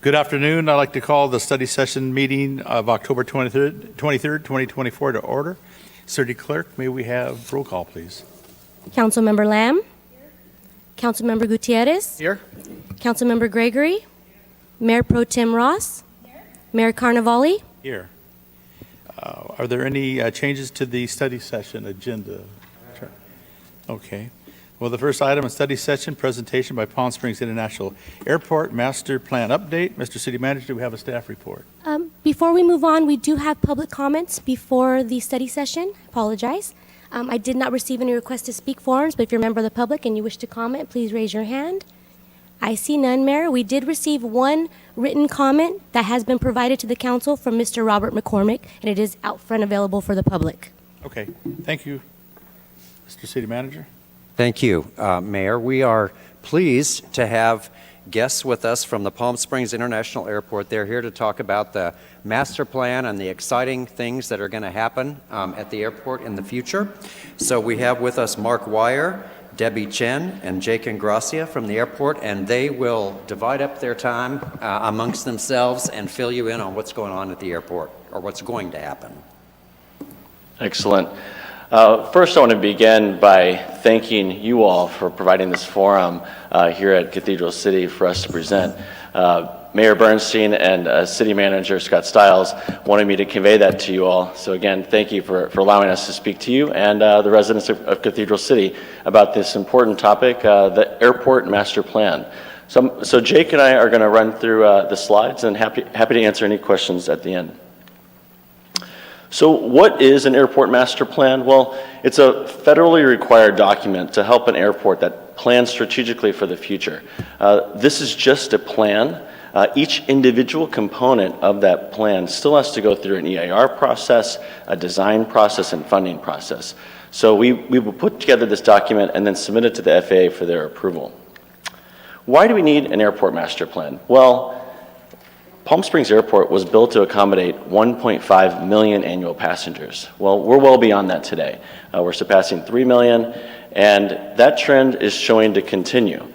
Good afternoon. I'd like to call the study session meeting of October 23rd, 2024 to order. City Clerk, may we have roll call, please? Councilmember Lamb. Councilmember Gutierrez. Here. Councilmember Gregory. Mayor Pro Tem Ross. Mayor Carnevale. Here. Are there any changes to the study session agenda? Sure. Okay. Well, the first item is study session presentation by Palm Springs International Airport Master Plan Update. Mr. City Manager, do we have a staff report? Before we move on, we do have public comments before the study session. Apologize. I did not receive any request to speak forms, but if you're a member of the public and you wish to comment, please raise your hand. I see none, Mayor. We did receive one written comment that has been provided to the council from Mr. Robert McCormick, and it is out front available for the public. Okay. Thank you, Mr. City Manager. Thank you, Mayor. We are pleased to have guests with us from the Palm Springs International Airport. They're here to talk about the master plan and the exciting things that are going to happen at the airport in the future. So we have with us Mark Wire, Debbie Chen, and Jake Ingracia from the airport, and they will divide up their time amongst themselves and fill you in on what's going on at the airport, or what's going to happen. Excellent. First, I want to begin by thanking you all for providing this forum here at Cathedral City for us to present. Mayor Bernstein and City Manager Scott Stiles wanted me to convey that to you all. So again, thank you for allowing us to speak to you and the residents of Cathedral City about this important topic, the Airport Master Plan. So Jake and I are going to run through the slides and happy to answer any questions at the end. So what is an airport master plan? Well, it's a federally required document to help an airport that plans strategically for the future. This is just a plan. Each individual component of that plan still has to go through an EIR process, a design process, and funding process. So we will put together this document and then submit it to the FAA for their approval. Why do we need an airport master plan? Well, Palm Springs Airport was built to accommodate 1.5 million annual passengers. Well, we're well beyond that today. We're surpassing 3 million, and that trend is showing to continue.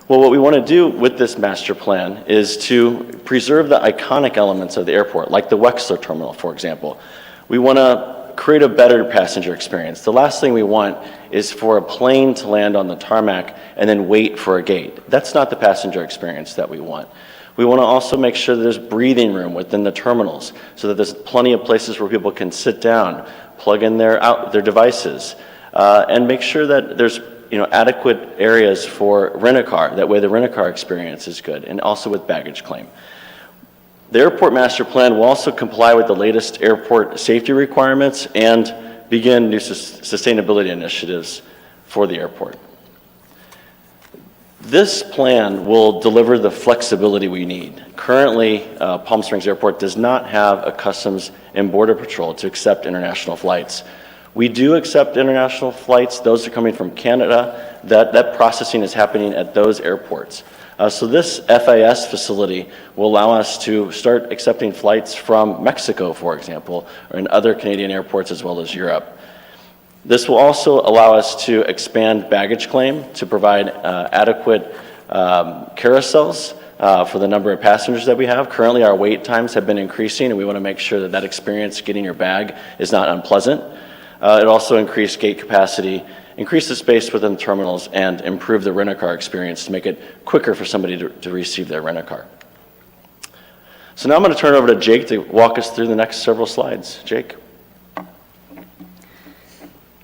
Well, what we want to do with this master plan is to preserve the iconic elements of the airport, like the Wexler Terminal, for example. We want to create a better passenger experience. The last thing we want is for a plane to land on the tarmac and then wait for a gate. That's not the passenger experience that we want. We want to also make sure that there's breathing room within the terminals so that there's plenty of places where people can sit down, plug in their devices, and make sure that there's adequate areas for rent-a-car. That way the rent-a-car experience is good, and also with baggage claim. The Airport Master Plan will also comply with the latest airport safety requirements and begin new sustainability initiatives for the airport. This plan will deliver the flexibility we need. Currently, Palm Springs Airport does not have a Customs and Border Patrol to accept international flights. We do accept international flights. Those are coming from Canada. That processing is happening at those airports. So this FIS facility will allow us to start accepting flights from Mexico, for example, or in other Canadian airports as well as Europe. This will also allow us to expand baggage claim to provide adequate carousels for the number of passengers that we have. Currently, our wait times have been increasing, and we want to make sure that that experience getting your bag is not unpleasant. It also increased gate capacity, increase the space within terminals, and improve the rent-a-car experience to make it quicker for somebody to receive their rent-a-car. So now I'm going to turn it over to Jake to walk us through the next several slides. Jake.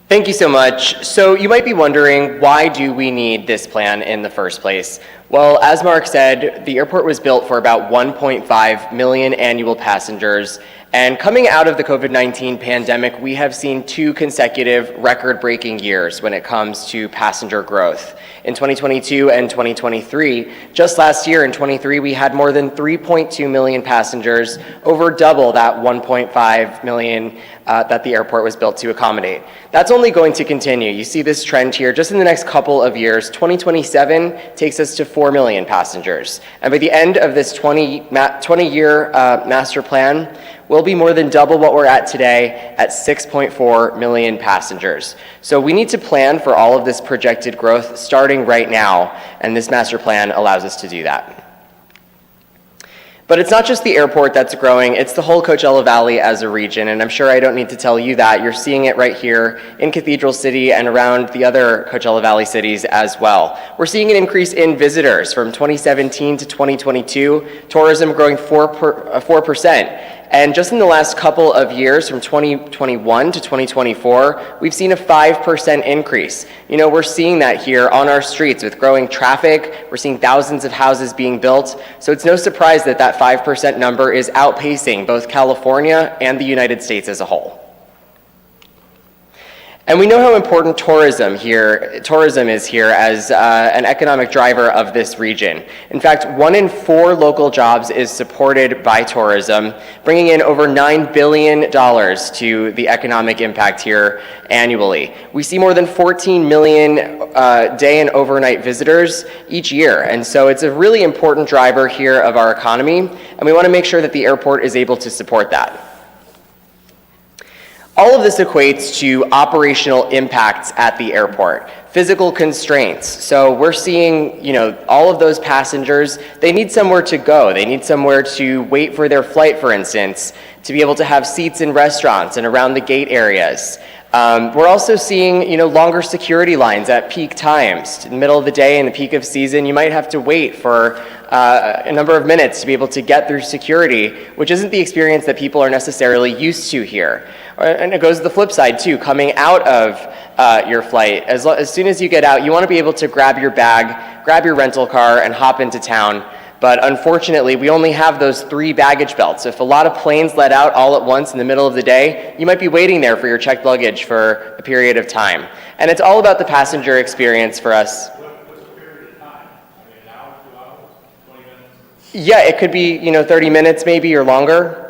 Thank you so much. So you might be wondering, why do we need this plan in the first place? Well, as Mark said, the airport was built for about 1.5 million annual passengers. And coming out of the COVID-19 pandemic, we have seen 2 consecutive record-breaking years when it comes to passenger growth. In 2022 and 2023, just last year in 23, we had more than 3.2 million passengers, over double that 1.5 million that the airport was built to accommodate. That's only going to continue. You see this trend here just in the next couple of years. 2027 takes us to 4 million passengers. And by the end of this 20-year master plan, we'll be more than double what we're at today at 6.4 million passengers. So we need to plan for all of this projected growth starting right now, and this master plan allows us to do that. But it's not just the airport that's growing, it's the whole Coachella Valley as a region, and I'm sure I don't need to tell you that. You're seeing it right here in Cathedral City and around the other Coachella Valley cities as well. We're seeing an increase in visitors from 2017 to 2022, tourism growing 4%. And just in the last couple of years, from 2021 to 2024, we've seen a 5% increase. You know, we're seeing that here on our streets with growing traffic. We're seeing thousands of houses being built. So it's no surprise that that 5% number is outpacing both California and the United States as a whole. And we know how important tourism is here as an economic driver of this region. In fact, 1 in 4 local jobs is supported by tourism, bringing in over $9 billion to the economic impact here annually. We see more than 14 million day and overnight visitors each year, and so it's a really important driver here of our economy, and we want to make sure that the airport is able to support that. All of this equates to operational impacts at the airport, physical constraints. So we're seeing, you know, all of those passengers, they need somewhere to go. They need somewhere to wait for their flight, for instance, to be able to have seats in restaurants and around the gate areas. We're also seeing, you know, longer security lines at peak times. In the middle of the day, in the peak of season, you might have to wait for a number of minutes to be able to get through security, which isn't the experience that people are necessarily used to here. And it goes to the flip side too, coming out of your flight. As soon as you get out, you want to be able to grab your bag, grab your rental car, and hop into town. But unfortunately, we only have those 3 baggage belts. If a lot of planes let out all at once in the middle of the day, you might be waiting there for your checked luggage for a period of time. And it's all about the passenger experience for us. What's the period of time? I mean, an hour, 2 hours, 20 minutes? Yeah, it could be, you know, 30 minutes maybe or longer.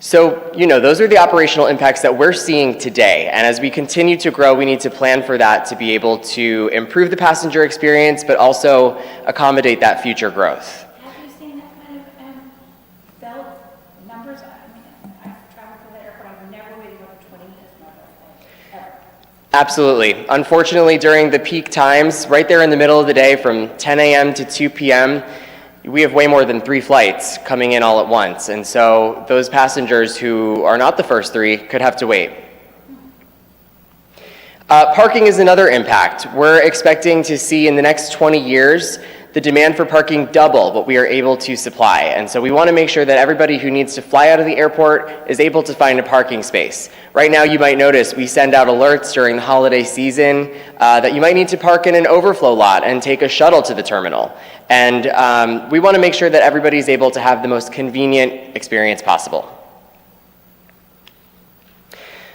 So, you know, those are the operational impacts that we're seeing today. And as we continue to grow, we need to plan for that to be able to improve the passenger experience, but also accommodate that future growth. Have you seen that kind of belt numbers? I mean, I've traveled to the airport, I've never waited over 20 minutes for my flight, ever. Absolutely. Unfortunately, during the peak times, right there in the middle of the day from 10 a.m. to 2 p.m., we have way more than 3 flights coming in all at once. And so those passengers who are not the first 3 could have to wait. Parking is another impact. We're expecting to see in the next 20 years the demand for parking double what we are able to supply. And so we want to make sure that everybody who needs to fly out of the airport is able to find a parking space. Right now, you might notice we send out alerts during the holiday season that you might need to park in an overflow lot and take a shuttle to the terminal. And we want to make sure that everybody's able to have the most convenient experience possible.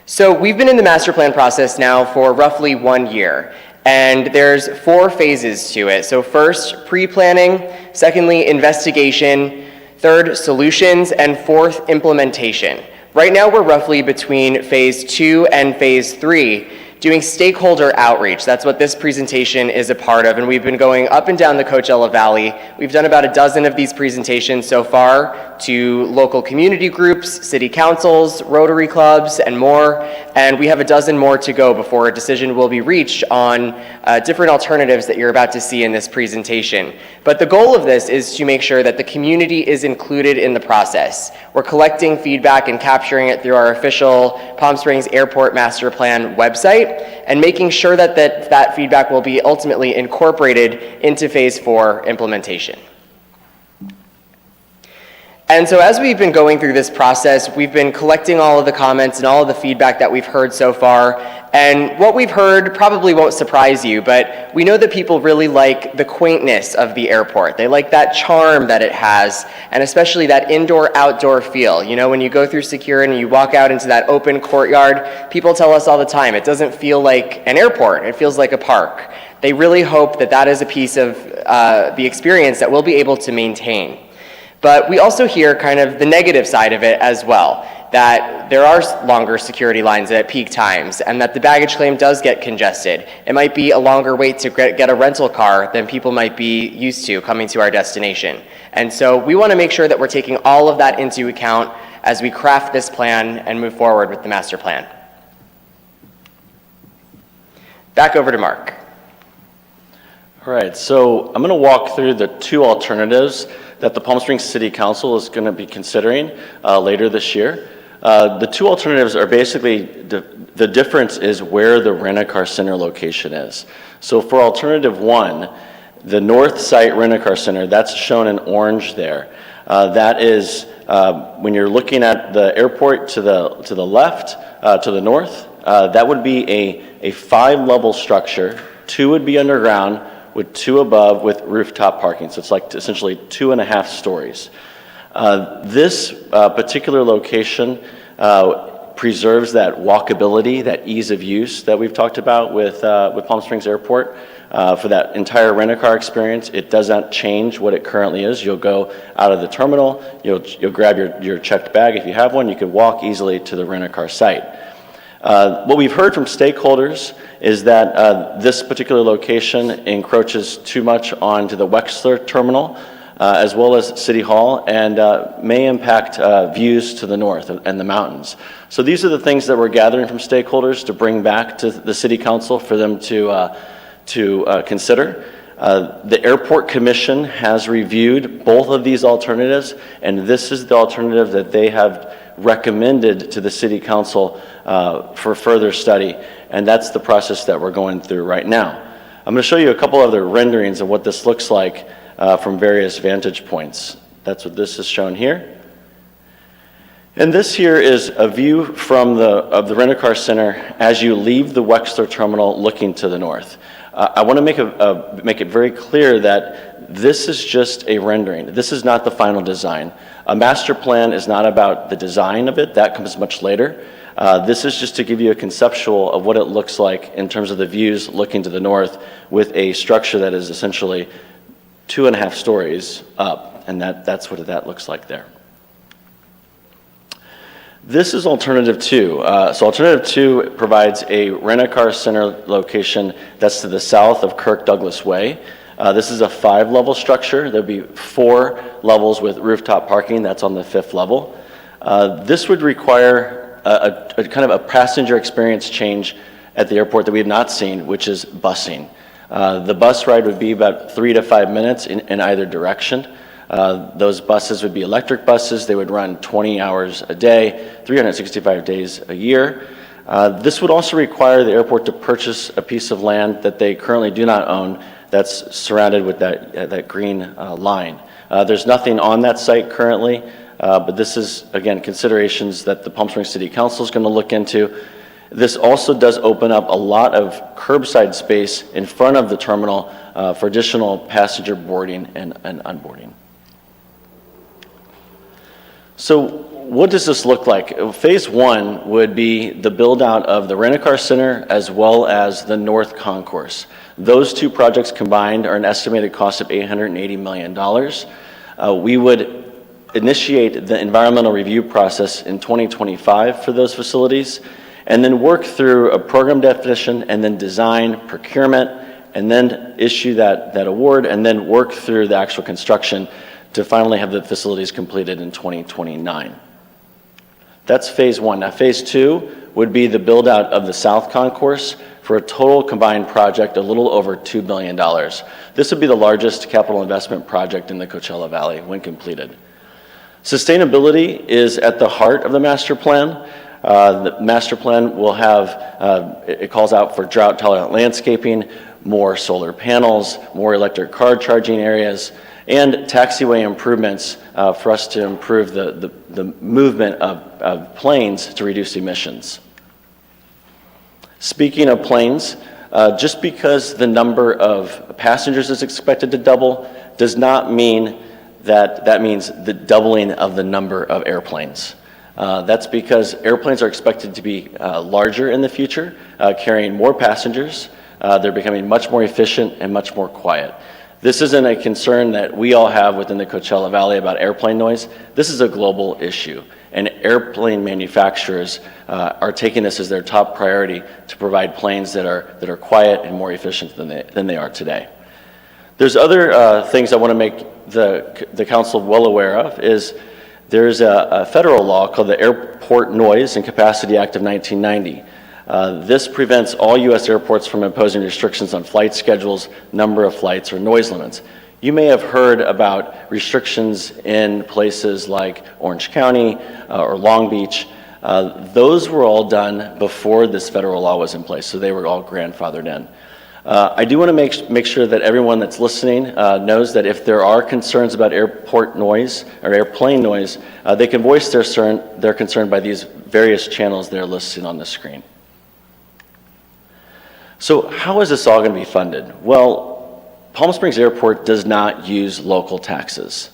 So we've been in the master plan process now for roughly 1 year. And there's 4 phases to it. So first, pre-planning, secondly, investigation, third, solutions, and fourth, implementation. Right now, we're roughly between phase 2 and phase 3, doing stakeholder outreach. That's what this presentation is a part of, and we've been going up and down the Coachella Valley. We've done about a dozen of these presentations so far to local community groups, city councils, Rotary clubs, and more, and we have a dozen more to go before a decision will be reached on different alternatives that you're about to see in this presentation. But the goal of this is to make sure that the community is included in the process. We're collecting feedback and capturing it through our official Palm Springs Airport Master Plan website, and making sure that that feedback will be ultimately incorporated into phase 4 implementation. And so as we've been going through this process, we've been collecting all of the comments and all of the feedback that we've heard so far. And what we've heard probably won't surprise you, but we know that people really like the quaintness of the airport. They like that charm that it has, and especially that indoor-outdoor feel. You know, when you go through security and you walk out into that open courtyard, people tell us all the time, it doesn't feel like an airport, it feels like a park. They really hope that that is a piece of the experience that we'll be able to maintain. But we also hear kind of the negative side of it as well, that there are longer security lines at peak times and that the baggage claim does get congested. It might be a longer wait to get a rental car than people might be used to coming to our destination. And so we want to make sure that we're taking all of that into account as we craft this plan and move forward with the master plan. Back over to Mark. All right, so I'm going to walk through the 2 alternatives that the Palm Springs City Council is going to be considering later this year. The two alternatives are basically, the difference is where the Rent-A-Car Center location is. So for alternative one, the north site Rent-A-Car Center, that's shown in orange there. That is, when you're looking at the airport to the left, to the north, that would be a 5-level structure. 2 would be underground, with 2 above with rooftop parking. So it's like essentially 2.5 stories. This particular location preserves that walkability, that ease of use that we've talked about with Palm Springs Airport. For that entire rent-a-car experience, it does not change what it currently is. You'll go out of the terminal, you'll grab your checked bag if you have one, you can walk easily to the rent-a-car site. What we've heard from stakeholders is that this particular location encroaches too much onto the Wexler terminal, as well as City Hall, and may impact views to the north and the mountains. So these are the things that we're gathering from stakeholders to bring back to the City Council for them to consider. The Airport Commission has reviewed both of these alternatives, and this is the alternative that they have recommended to the City Council for further study, and that's the process that we're going through right now. I'm going to show you a couple other renderings of what this looks like from various vantage points. That's what this is shown here. And this here is a view from of the Rent-A-Car Center as you leave the Wexler terminal looking to the north. I want to make it very clear that this is just a rendering. This is not the final design. A master plan is not about the design of it. That comes much later. This is just to give you a conceptual of what it looks like in terms of the views looking to the north with a structure that is essentially 2.5 stories up, and that's what that looks like there. This is alternative 2. So alternative 2 provides a Rent-A-Car Center location that's to the south of Kirk Douglas Way. This is a 5-level structure. There'll be 4 levels with rooftop parking. That's on the 5th level. This would require a kind of a passenger experience change at the airport that we have not seen, which is busing. The bus ride would be about 3 to 5 minutes in either direction. Those buses would be electric buses. They would run 20 hours a day, 365 days a year. This would also require the airport to purchase a piece of land that they currently do not own that's surrounded with that green line. There's nothing on that site currently, but this is, again, considerations that the Palm Springs City Council is going to look into. This also does open up a lot of curbside space in front of the terminal for additional passenger boarding and unboarding. So what does this look like? Phase 1 would be the build out of the Rent-A-Car Center as well as the North Concourse. Those 2 projects combined are an estimated cost of $880 million. We would initiate the environmental review process in 2025 for those facilities, and then work through a program definition, and then design, procurement, and then issue that award, and then work through the actual construction to finally have the facilities completed in 2029. That's phase 1. Now phase 2 would be the build out of the South Concourse for a total combined project a little over $2 billion. This would be the largest capital investment project in the Coachella Valley when completed. Sustainability is at the heart of the master plan. The master plan will have, it calls out for drought-tolerant landscaping, more solar panels, more electric car charging areas, and taxiway improvements for us to improve the movement of planes to reduce emissions. Speaking of planes, just because the number of passengers is expected to double does not mean that means the doubling of the number of airplanes. That's because airplanes are expected to be larger in the future, carrying more passengers. They're becoming much more efficient and much more quiet. This isn't a concern that we all have within the Coachella Valley about airplane noise. This is a global issue, and airplane manufacturers are taking this as their top priority to provide planes that are quiet and more efficient than they are today. There's other things I want to make the council well aware of. Is there's a federal law called the Airport Noise and Capacity Act of 1990. This prevents all U.S. airports from imposing restrictions on flight schedules, number of flights, or noise limits. You may have heard about restrictions in places like Orange County or Long Beach. Those were all done before this federal law was in place, so they were all grandfathered in. I do want to make sure that everyone that's listening knows that if there are concerns about airport noise or airplane noise, they can voice their concern by these various channels that are listed on the screen. So how is this all going to be funded? Well, Palm Springs Airport does not use local taxes.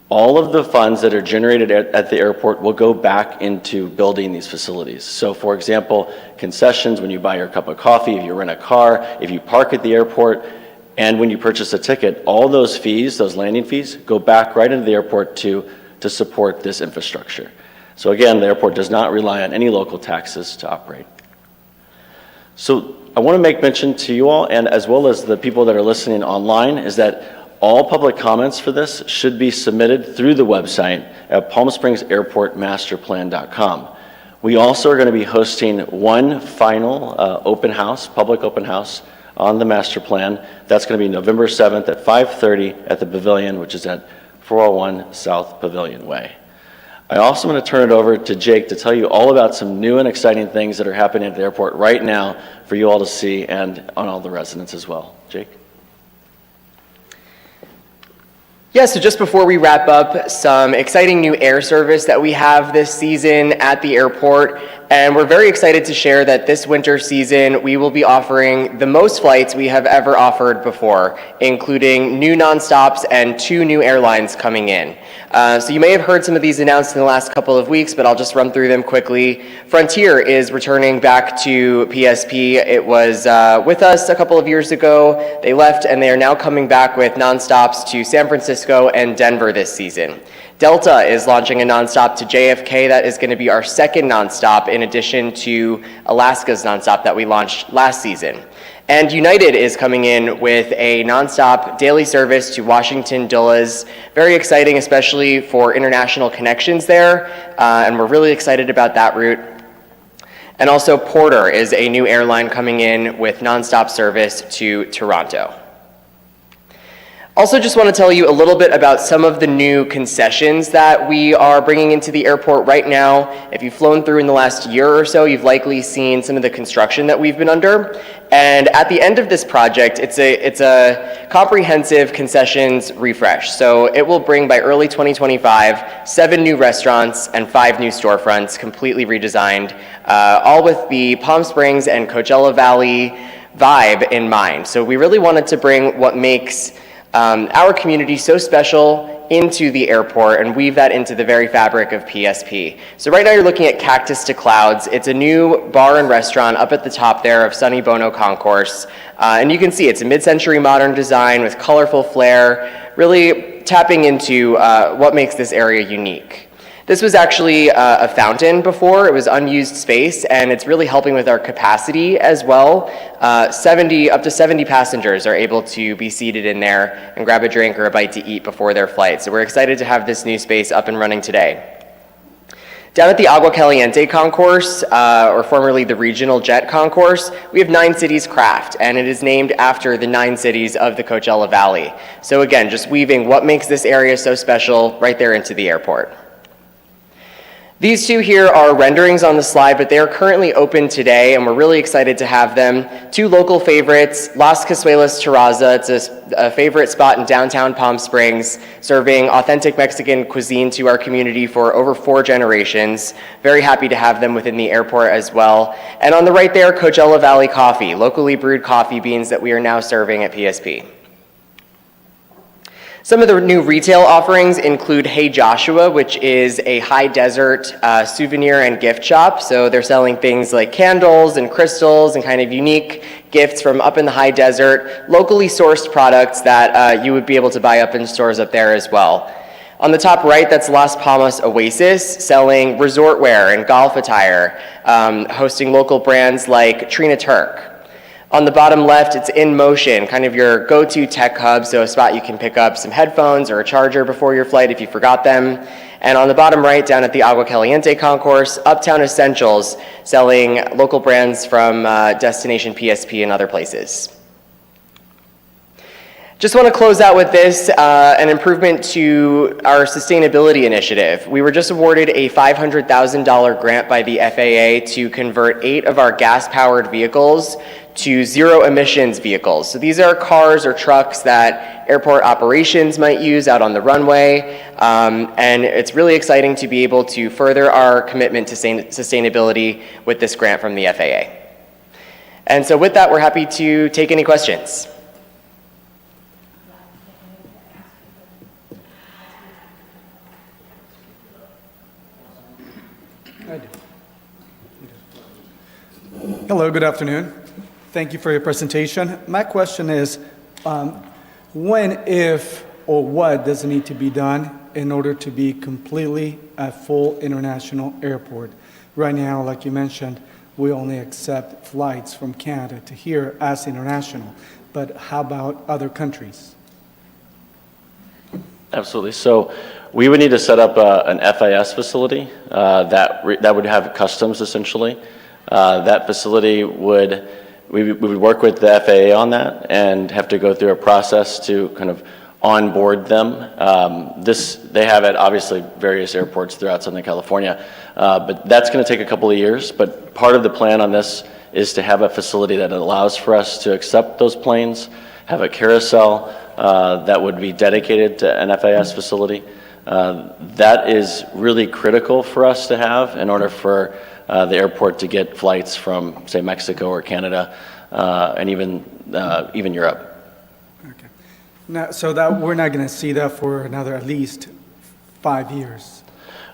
All of the funds that are generated at the airport will go back into building these facilities. So for example, concessions, when you buy your cup of coffee, if you rent a car, if you park at the airport, and when you purchase a ticket, all those fees, those landing fees, go back right into the airport to support this infrastructure. So again, the airport does not rely on any local taxes to operate. So I want to make mention to you all, and as well as the people that are listening online, is that all public comments for this should be submitted through the website at palmspringsairportmasterplan.com. We also are going to be hosting one final open house, public open house on the master plan. That's going to be November 7th at 5:30 at the Pavilion, which is at 401 South Pavilion Way. I also want to turn it over to Jake to tell you all about some new and exciting things that are happening at the airport right now for you all to see and on all the residents as well. Jake? Yeah, so just before we wrap up, some exciting new air service that we have this season at the airport. And we're very excited to share that this winter season, we will be offering the most flights we have ever offered before, including new nonstops and 2 new airlines coming in. So you may have heard some of these announced in the last couple of weeks, but I'll just run through them quickly. Frontier is returning back to PSP. It was with us a couple of years ago. They left, and they are now coming back with nonstops to San Francisco and Denver this season. Delta is launching a nonstop to JFK. That is going to be our second nonstop in addition to Alaska's nonstop that we launched last season. And United is coming in with a nonstop daily service to Washington Dulles. Very exciting, especially for international connections there. And we're really excited about that route. And also Porter is a new airline coming in with nonstop service to Toronto. Also just want to tell you a little bit about some of the new concessions that we are bringing into the airport right now. If you've flown through in the last year or so, you've likely seen some of the construction that we've been under. And at the end of this project, it's a comprehensive concessions refresh. So it will bring by early 2025, 7 new restaurants and 5 new storefronts completely redesigned, all with the Palm Springs and Coachella Valley vibe in mind. So we really wanted to bring what makes our community so special into the airport and weave that into the very fabric of PSP. So right now you're looking at Cactus to Clouds. It's a new bar and restaurant up at the top there of Sonny Bono Concourse. And you can see it's a mid-century modern design with colorful flair, really tapping into what makes this area unique. This was actually a fountain before. It was unused space, and it's really helping with our capacity as well. Up to 70 passengers are able to be seated in there and grab a drink or a bite to eat before their flight. So we're excited to have this new space up and running today. Down at the Agua Caliente Concourse, or formerly the Regional Jet Concourse, we have 9 Cities Craft, and it is named after the 9 cities of the Coachella Valley. So again, just weaving what makes this area so special right there into the airport. These 2 here are renderings on the slide, but they are currently open today, and we're really excited to have them. 2 local favorites, Las Casuelas Terraza. It's a favorite spot in downtown Palm Springs, serving authentic Mexican cuisine to our community for over 4 generations. Very happy to have them within the airport as well. And on the right there, Coachella Valley Coffee, locally brewed coffee beans that we are now serving at PSP. Some of the new retail offerings include Hey Joshua, which is a high desert souvenir and gift shop. So they're selling things like candles and crystals and kind of unique gifts from up in the high desert, locally sourced products that you would be able to buy up in stores up there as well. On the top right, that's Las Palmas Oasis, selling resort wear and golf attire, hosting local brands like Trina Turk. On the bottom left, it's In Motion, kind of your go-to tech hub, so a spot you can pick up some headphones or a charger before your flight if you forgot them. And on the bottom right, down at the Agua Caliente Concourse, Uptown Essentials, selling local brands from Destination PSP and other places. Just want to close out with this, an improvement to our sustainability initiative. We were just awarded a $500,000 grant by the FAA to convert 8 of our gas-powered vehicles to zero-emissions vehicles. So these are cars or trucks that airport operations might use out on the runway, and it's really exciting to be able to further our commitment to sustainability with this grant from the FAA. And so with that, we're happy to take any questions. Hello, good afternoon. Thank you for your presentation. My question is, when, if, or what does need to be done in order to be completely a full international airport? Right now, like you mentioned, we only accept flights from Canada to here as international, but how about other countries? Absolutely. So we would need to set up an FAS facility that would have customs essentially. That facility we would work with the FAA on that and have to go through a process to kind of onboard them. They have at obviously various airports throughout Southern California, but that's going to take a couple of years. But part of the plan on this is to have a facility that allows for us to accept those planes, have a carousel that would be dedicated to an FAS facility. That is really critical for us to have in order for the airport to get flights from, say, Mexico or Canada, and even Europe. Okay. Now, so that we're not going to see that for another at least 5 years.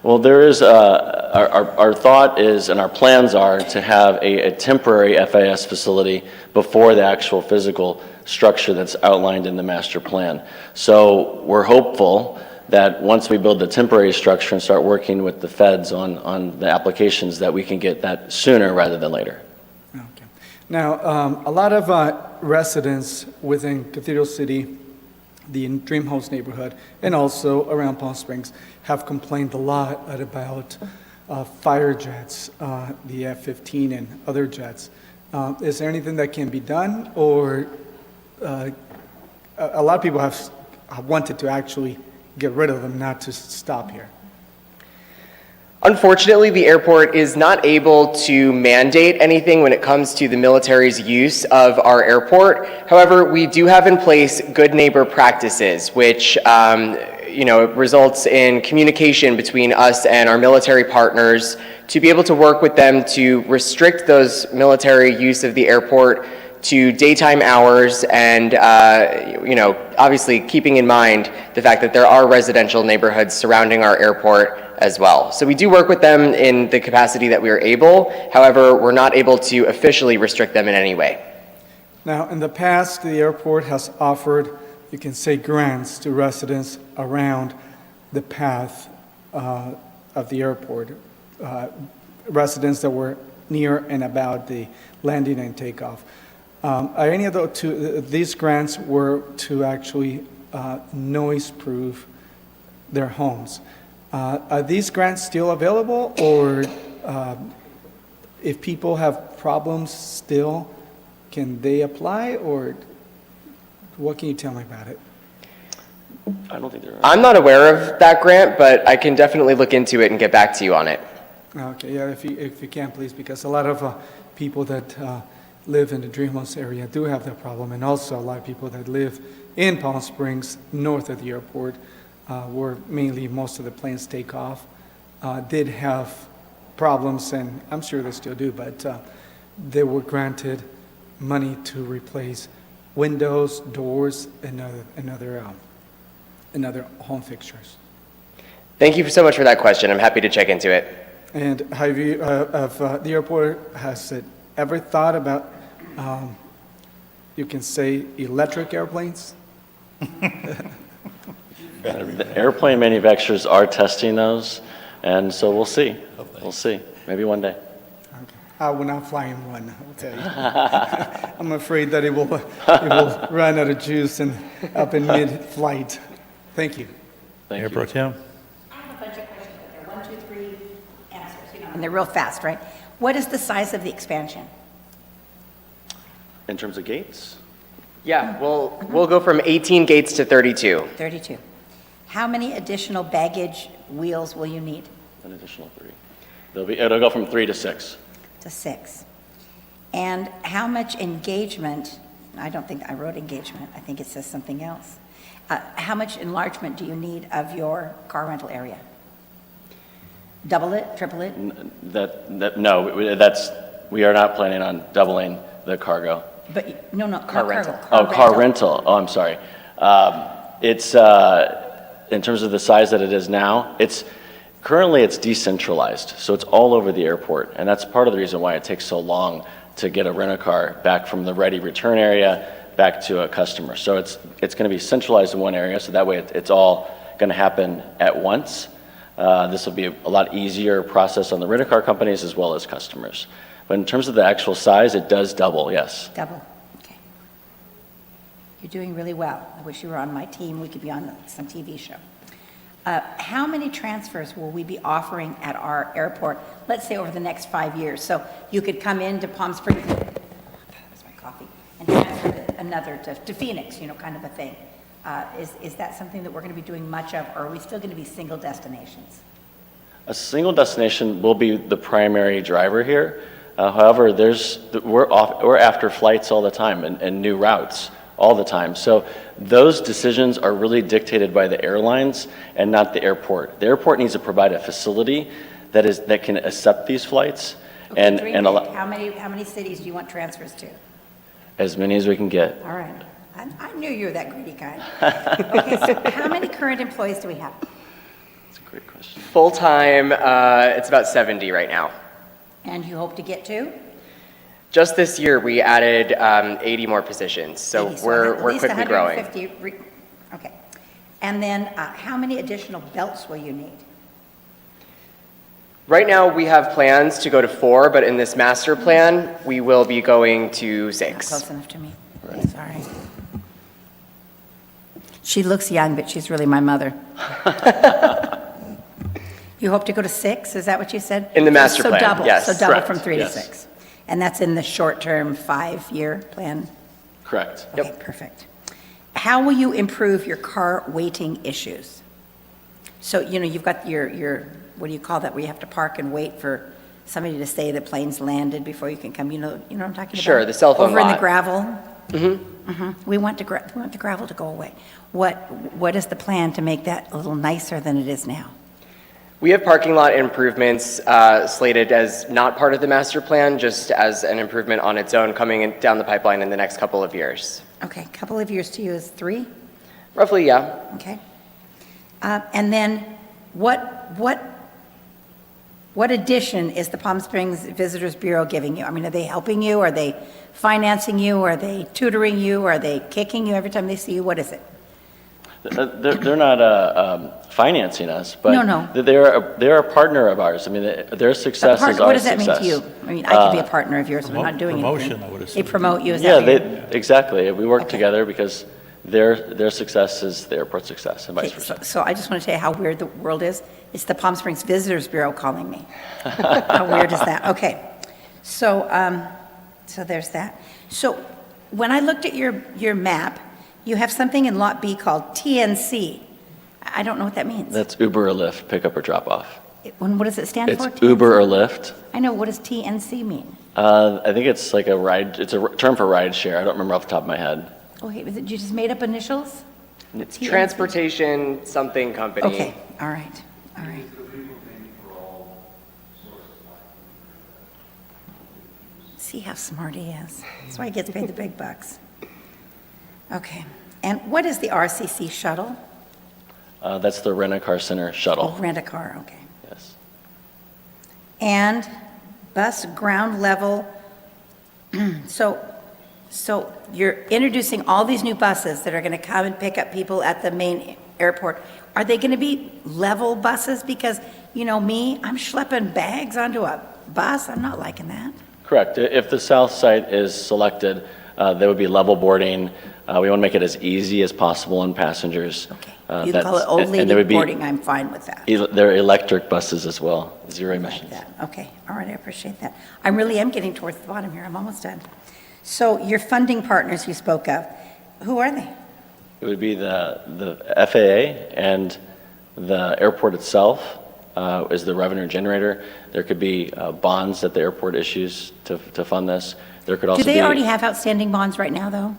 Well, there is our thought is, and our plans are to have a temporary FAS facility before the actual physical structure that's outlined in the master plan. So we're hopeful that once we build the temporary structure and start working with the feds on the applications, that we can get that sooner rather than later. Okay. Now, a lot of residents within Cathedral City, the DreamHost neighborhood, and also around Palm Springs have complained a lot about fighter jets, the F-15 and other jets. Is there anything that can be done, or a lot of people have wanted to actually get rid of them, not to stop here? Unfortunately, the airport is not able to mandate anything when it comes to the military's use of our airport. However, we do have in place good neighbor practices, which results in communication between us and our military partners to be able to work with them to restrict those military use of the airport to daytime hours, and obviously keeping in mind the fact that there are residential neighborhoods surrounding our airport as well. So we do work with them in the capacity that we are able. However, we're not able to officially restrict them in any way. Now, in the past, the airport has offered, you can say, grants to residents around the path of the airport, residents that were near and about the landing and takeoff. Are any of these grants were to actually noise-proof their homes? Are these grants still available, or if people have problems still, can they apply, or what can you tell me about it? I don't think there are. I'm not aware of that grant, but I can definitely look into it and get back to you on it. Okay, yeah, if you can, please, because a lot of people that live in the DreamHost area do have that problem, and also a lot of people that live in Palm Springs, north of the airport, where mainly most of the planes take off, did have problems, and I'm sure they still do, but they were granted money to replace windows, doors, and other home fixtures. Thank you so much for that question. I'm happy to check into it. And have you, the airport, has it ever thought about, you can say, electric airplanes? The airplane manufacturers are testing those, and so we'll see. We'll see. Maybe one day. Okay. I will not fly in one, I will tell you. I'm afraid that it will run out of juice and up in mid-flight. Thank you. Thank Mayor you. Pro Tem. I have a bunch of questions, but they're 1, 2, 3 answers, and they're real fast, right? What is the size of the expansion? In terms of gates? Yeah, we'll go from 18 gates to 32. 32. How many additional baggage wheels will you need? An additional 3. It'll go from 3 to 6. To 6. And how much engagement, I don't think I wrote engagement, I think it says something else. How much enlargement do you need of your car rental area? Double it, triple it? We are not planning on doubling the cargo. But, no, not Car not rental. cargo, Car rental. Oh, I'm sorry. It's, in terms of the size that it is now, currently it's decentralized, so it's all over the airport, and that's part of the reason why it takes so long to get a rent-a-car back from the ready return area back to a customer. So it's going to be centralized in one area, so that way it's all going to happen at once. This will be a lot easier process on the rent-a-car companies as well as customers. But in terms of the actual size, it does double, yes. Double, okay. You're doing really well. I wish you were on my team, we could be on some TV show. How many transfers will we be offering at our airport, let's say over the next 5 years? So you could come into Palm Springs, that's my coffee, and transfer another to Phoenix, kind of a thing. Is that something that we're going to be doing much of, or are we still going to be single destinations? A single destination will be the primary driver here. However, we're after flights all the time and new routes all the time. So those decisions are really dictated by the airlines and not the airport. The airport needs to provide a facility that can accept these flights Okay, and allow how many cities do you want transfers to? as many as we can get. All right. I knew you were that greedy kind. Okay, so how many current employees do we have? That's a great question. Full-time, it's about 70 right now. And you hope to get to? Just this year, we added 80 more positions, so 80, we're at least quickly growing. 150 okay. And then how many additional belts will you need? Right now, we have plans to go to 4, but in this master plan, we will be going to Not 6. close enough to me. Sorry. She looks young, but she's really my mother. You hope to go to 6, is that what you said? In the master plan, So double, yes. so double Correct, from 3 yes. to 6. And that's in the short-term 5-year plan? Correct. Okay, perfect. How will you improve your car waiting issues? So, you've got your, what do you call that, where you have to park and wait for somebody to say the plane's landed before you can come, you know what I'm talking about? Sure, the cell phone Over in the lot. gravel? Mm-hmm. We want the gravel to go away. What is the plan to make that a little nicer than it is now? We have parking lot improvements slated as not part of the master plan, just as an improvement on its own coming down the pipeline in the next couple of years. Okay, couple of years to you is 3? Roughly, yeah. Okay. And then what addition is the Palm Springs Visitors Bureau giving you? I mean, are they helping you? Are they financing you? Are they tutoring you? Are they kicking you every time they see you? What is it? They're not financing us, but No. they're a partner of ours. I mean, their success is our What does that success. mean to you? I mean, I could be a partner of yours, but I'm not doing anything. Promotion, I would They assume. promote you, is Yeah, that what you- exactly. We work Okay. together because their success is the airport's success and vice Okay, versa. so I just want to tell you how weird the world is. It's the Palm Springs Visitors Bureau calling me. How weird is that? Okay. So there's that. So when I looked at your map, you have something in Lot B called TNC. I don't know what that means. That's Uber or Lyft, pick up or drop off. What does it stand It's for? Uber or Lyft. I know. What does TNC mean? I think it's like a ride, it's a term for ride share. I don't remember off the top of my head. Okay, was it you just made up initials? It's TNC. Transportation something company. Okay, all right. See how smart he is. That's why he gets paid the big bucks. Okay, and what is the RCC shuttle? That's the Rent-A-Car Center Oh, shuttle. rent a car, okay. Yes. And bus ground level, so you're introducing all these new buses that are going to come and pick up people at the main airport. Are they going to be level buses? Because, me, I'm schlepping bags onto a bus. I'm not liking that. Correct. If the south site is selected, there would be level boarding. We want to make it as easy as possible on passengers. Okay. You call it That's- old and there lady would be boarding, I'm fine with that. They're electric buses as well, zero Like emissions. that. Okay, all right, I appreciate that. I really am getting towards the bottom here, I'm almost done. So your funding partners you spoke of, Who are they? It would be the FAA, and the airport itself is the revenue generator. There could be bonds that the airport issues to fund this. There could also Do they be. already have outstanding bonds right now, though?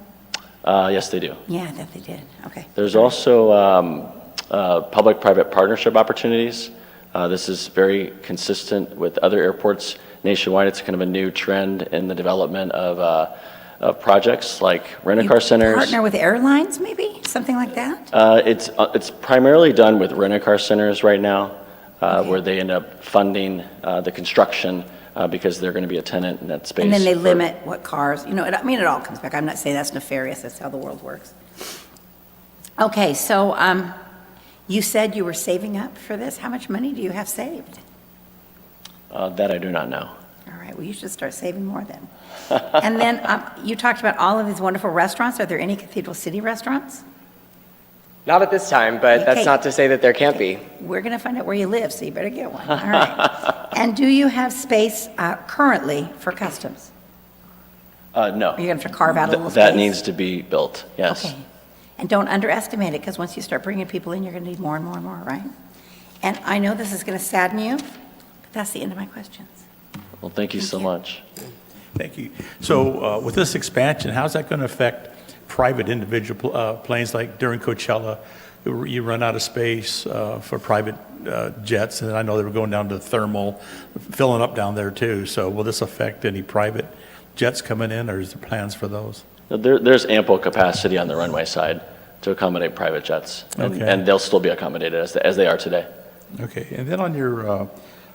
Yes, they do. Yeah, that they did. Okay. There's also public-private partnership opportunities. This is very consistent with other airports nationwide. It's kind of a new trend in the development of projects like rent-a-car centers. Partner with airlines, maybe? Something like that? It's primarily done with rent-a-car centers right now, where they end up funding the construction because they're going to be a tenant in that space. And then they limit what cars, I mean, it all comes back. I'm not saying that's nefarious, that's how the world works. Okay, so you said you were saving up for this. How much money do you have saved? That I do not know. All right, well, you should start saving more then. And then you talked about all of these wonderful restaurants. Are there any Cathedral City restaurants? Not at this time, but that's Okay. not to say that there can't be. We're going to find out where you live, so you better get one. All right. And do you have space currently for customs? No. Are you going to have to carve out a little space? That needs to be built, yes. Okay. And don't underestimate it, because once you start bringing people in, you're going to need more and more and more, right? And I know this is going to sadden you, but that's the end of my questions. Well, thank you so much. Thank you. So with this expansion, how's that going to affect private individual planes? Like during Coachella, you run out of space for private jets, and I know they were going down to thermal, filling up down there too. So will this affect any private jets coming in, or is there plans for those? There's ample capacity on the runway side to accommodate private jets, Okay. and they'll still be accommodated as they are today. Okay, and then on your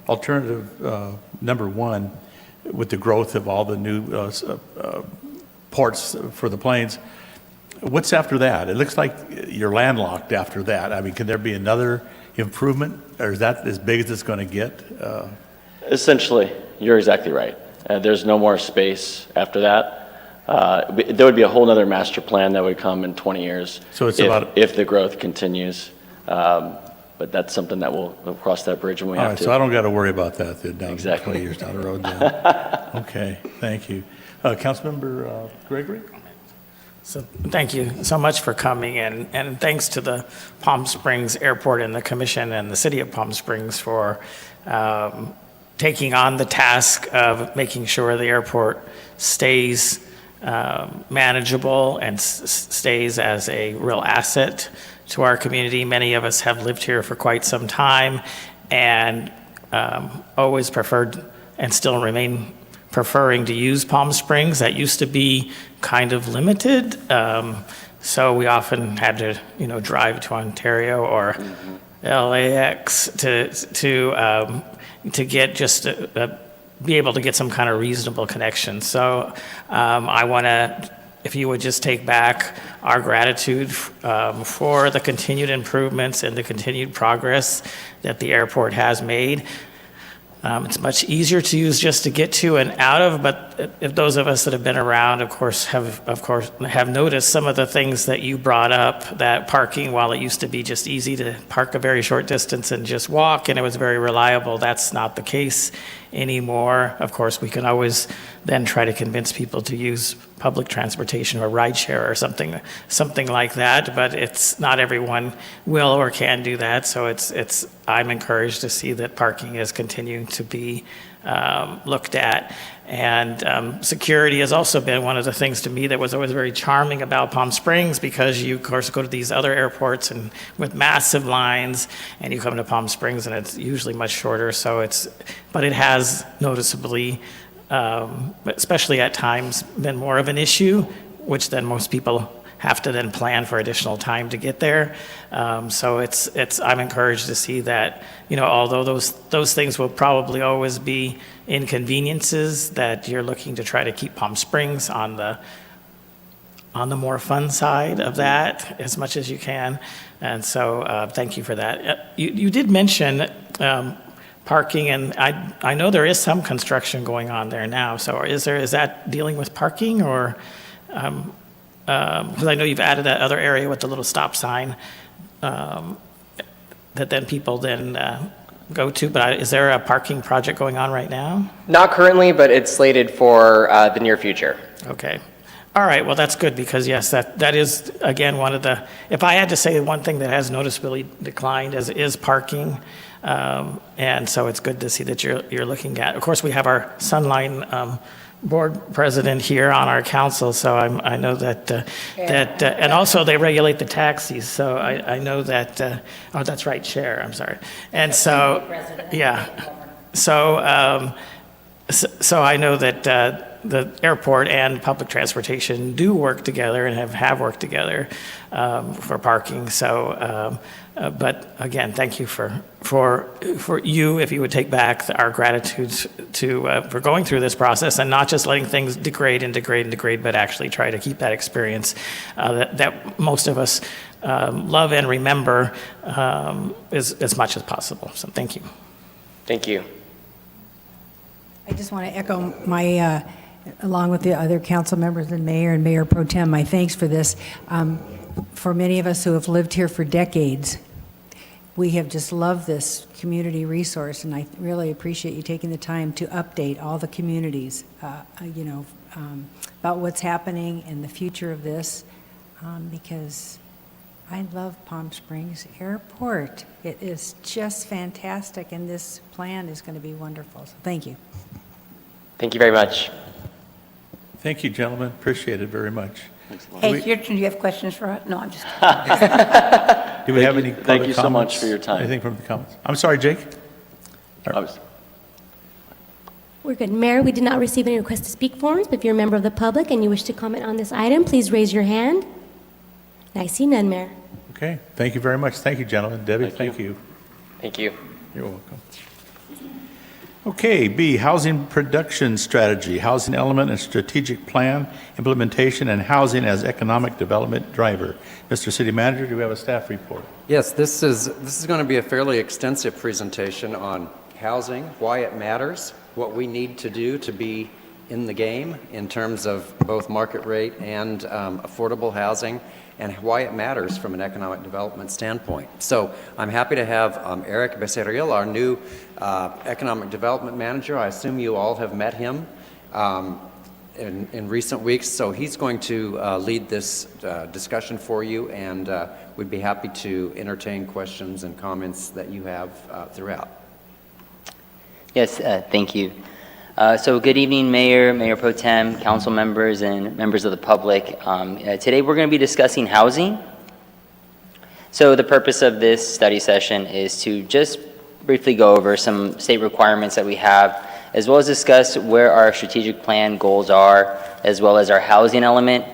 alternative number one, with the growth of all the new ports for the planes, what's after that? It looks like you're landlocked after that. I mean, can there be another improvement, or is that as big as it's going to get? Essentially, you're exactly right. There's no more space after that. There would be a whole other master plan that would come in 20 years. So it's if the growth continues. But that's something that we'll cross that bridge when we All have right, to. so I don't got to worry about that then, down Exactly. 20 years down the road then. Okay, thank you. Councilmember Gregory? So thank you so much for coming, and thanks to the Palm Springs Airport and the Commission and the City of Palm Springs for taking on the task of making sure the airport stays manageable and stays as a real asset to our community. Many of us have lived here for quite some time and always preferred and still remain preferring to use Palm Springs. That used to be kind of limited. So we often had to, drive to Ontario or LAX to get just be able to get some kind of reasonable connection. So I want to, if you would just take back our gratitude for the continued improvements and the continued progress that the airport has made. It's much easier to use just to get to and out of, but if those of us that have been around, of course, have noticed some of the things that you brought up, that parking, while it used to be just easy to park a very short distance and just walk, and it was very reliable, that's not the case anymore. Of course, we can always then try to convince people to use public transportation or rideshare or something like that, but it's not everyone will or can do that. So I'm encouraged to see that parking is continuing to be looked at. And security has also been one of the things to me that was always very charming about Palm Springs, because you, of course, go to these other airports and with massive lines, and you come to Palm Springs and it's usually much shorter. But it has noticeably, especially at times, been more of an issue, which then most people have to then plan for additional time to get there. So I'm encouraged to see that, although those things will probably always be inconveniences, that you're looking to try to keep Palm Springs on the more fun side of that as much as you can. And so thank you for that. You did mention parking, and I know there is some construction going on there now. So is that dealing with parking, or because I know you've added that other area with the little stop sign that then people then go to, but is there a parking project going on right now? Not currently, but it's slated for the near future. Okay. All right, well, that's good, because yes, that is, again, one of the, if I had to say one thing that has noticeably declined is parking. And so it's good to see that you're looking at. Of course, we have our Sunline board president here on our council, so I know that, and also they regulate the taxis, so I know that, oh, that's right, Chair, I'm sorry. And so, yeah, so I know that the airport and public transportation do work together and have worked together for parking. So, but again, thank you for you, if you would take back our gratitude for going through this process and not just letting things degrade, but actually try to keep that experience that most of us love and remember as much as possible. So thank you. Thank you. I just want to echo my, along with the other council members and Mayor Pro Tem, my thanks for this. For many of us who have lived here for decades, we have just loved this community resource, and I really appreciate you taking the time to update all the communities, about what's happening and the future of this, because I love Palm Springs Airport. It is just fantastic, and this plan is going to be wonderful. So thank you. Thank you very much. Thank you, gentlemen. Appreciate it very much. Hey, it's your turn. Do you have questions for us? No, I'm just. Do we have any public Thank you so much comments? for your time. Anything from the comments? I'm sorry, Jake? We're good. Mayor, we did not receive any request to speak forms, but if you're a member of the public and you wish to comment on this item, please raise your hand. I see none, Mayor. Okay, thank you very much. Thank you, gentlemen. Debbie, thank you. Thank you. You're welcome. Okay, B, housing production strategy, housing element and strategic plan, implementation, and housing as economic development driver. Mr. City Manager, do we have a staff report? Yes, this is going to be a fairly extensive presentation on housing, why it matters, what we need to do to be in the game in terms of both market rate and affordable housing, and why it matters from an economic development standpoint. So I'm happy to have Eric Becerril, our new economic development manager. I assume you all have met him in recent weeks. So he's going to lead this discussion for you, and we'd be happy to entertain questions and comments that you have throughout. Yes, thank you. So good evening, Mayor Pro Tem, council members, and members of the public. Today we're going to be discussing housing. So the purpose of this study session is to just briefly go over some state requirements that we have, as well as discuss where our strategic plan goals are, as well as our housing element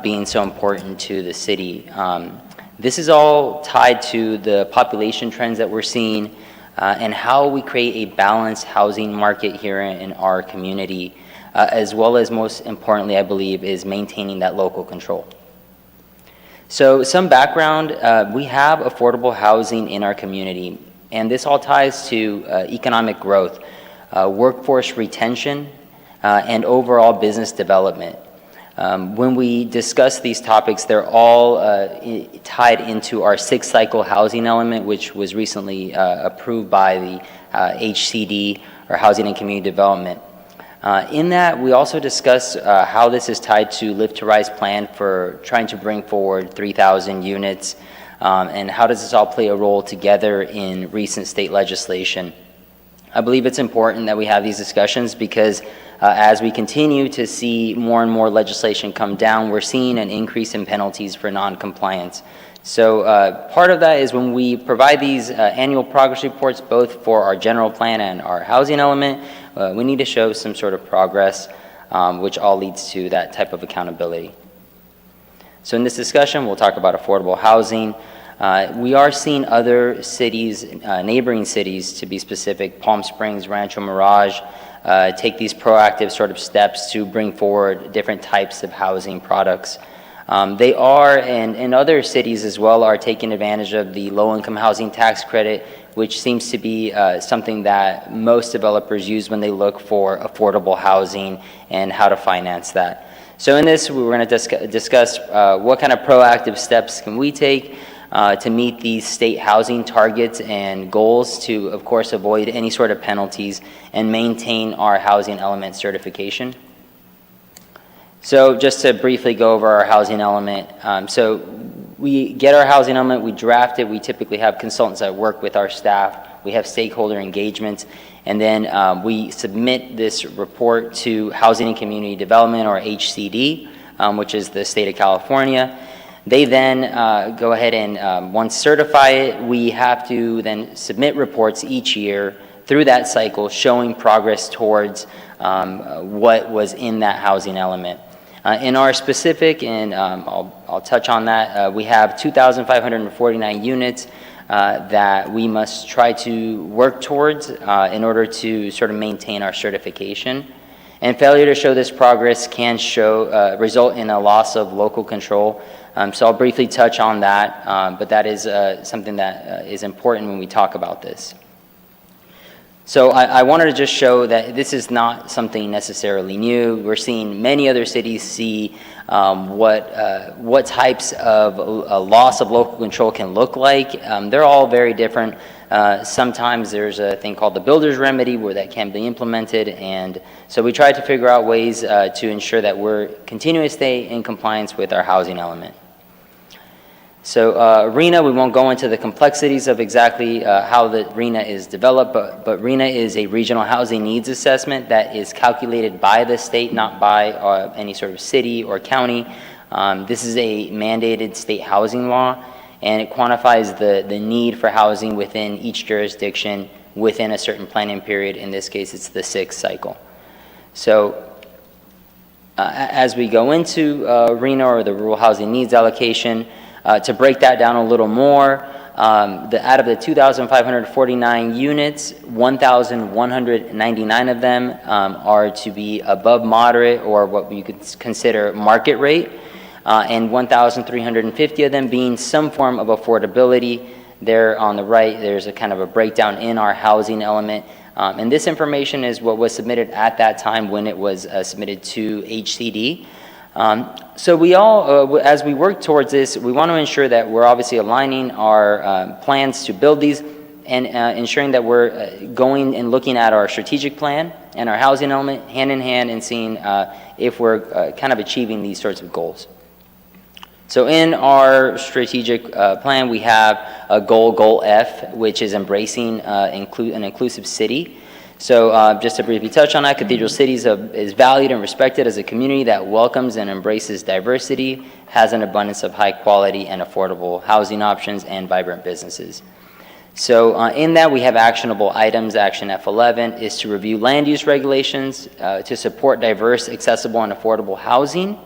being so important to the city. This is all tied to the population trends that we're seeing, and how we create a balanced housing market here in our community, as well as, most importantly, I believe, is maintaining that local control. So some background, we have affordable housing in our community, and this all ties to economic growth, workforce retention, and overall business development. When we discuss these topics, they're all tied into our 6-cycle housing element, which was recently approved by the HCD, or Housing and Community Development. In that, we also discuss how this is tied to Live to Rise plan for trying to bring forward 3,000 units, and how does this all play a role together in recent state legislation. I believe it's important that we have these discussions because as we continue to see more and more legislation come down, we're seeing an increase in penalties for non-compliance. So part of that is when we provide these annual progress reports, both for our general plan and our housing element, we need to show some sort of progress, which all leads to that type of accountability. So in this discussion, we'll talk about affordable housing. We are seeing other cities, neighboring cities to be specific, Palm Springs, Rancho Mirage, take these proactive sort of steps to bring forward different types of housing products. They are, and in other cities as well, are taking advantage of the low-income housing tax credit, which seems to be something that most developers use when they look for affordable housing and how to finance that. So in this, we're going to discuss what kind of proactive steps can we take to meet these state housing targets and goals to, of course, avoid any sort of penalties and maintain our housing element certification. So just to briefly go over our housing element. So we get our housing element, we draft it, we typically have consultants that work with our staff, we have stakeholder engagements, and then we submit this report to Housing and Community Development, or HCD, which is the state of California. They then go ahead and once certify it, we have to then submit reports each year through that cycle showing progress towards what was in that housing element. In our specific, and I'll touch on that, we have 2,549 units that we must try to work towards in order to sort of maintain our certification. And failure to show this progress can result in a loss of local control. So I'll briefly touch on that, but that is something that is important when we talk about this. So I wanted to just show that this is not something necessarily new. We're seeing many other cities see what types of a loss of local control can look like. They're all very different. Sometimes there's a thing called the builder's remedy where that can be implemented, and so we try to figure out ways to ensure that we're continuing to stay in compliance with our housing element. So RHNA, we won't go into the complexities of exactly how the RHNA is developed, but RHNA is a regional housing needs assessment that is calculated by the state, not by any sort of city or county. This is a mandated state housing law, and it quantifies the need for housing within each jurisdiction within a certain planning period. In this case, it's the 6th cycle. So as we go into RHNA, or the Rural Housing Needs Allocation, to break that down a little more, out of the 2,549 units, 1,199 of them are to be above moderate, or what we could consider market rate, and 1,350 of them being some form of affordability. There on the right, there's a kind of a breakdown in our housing element. And this information is what was submitted at that time when it was submitted to HCD. So we all, as we work towards this, we want to ensure that we're obviously aligning our plans to build these, and ensuring that we're going and looking at our strategic plan and our housing element hand in hand, and seeing if we're kind of achieving these sorts of goals. So in our strategic plan, we have a goal F, which is embracing an inclusive city. So just to briefly touch on that, Cathedral City is valued and respected as a community that welcomes and embraces diversity, has an abundance of high quality and affordable housing options, and vibrant businesses. So in that, we have actionable items. Action F11 is to review land use regulations to support diverse, accessible, and affordable housing.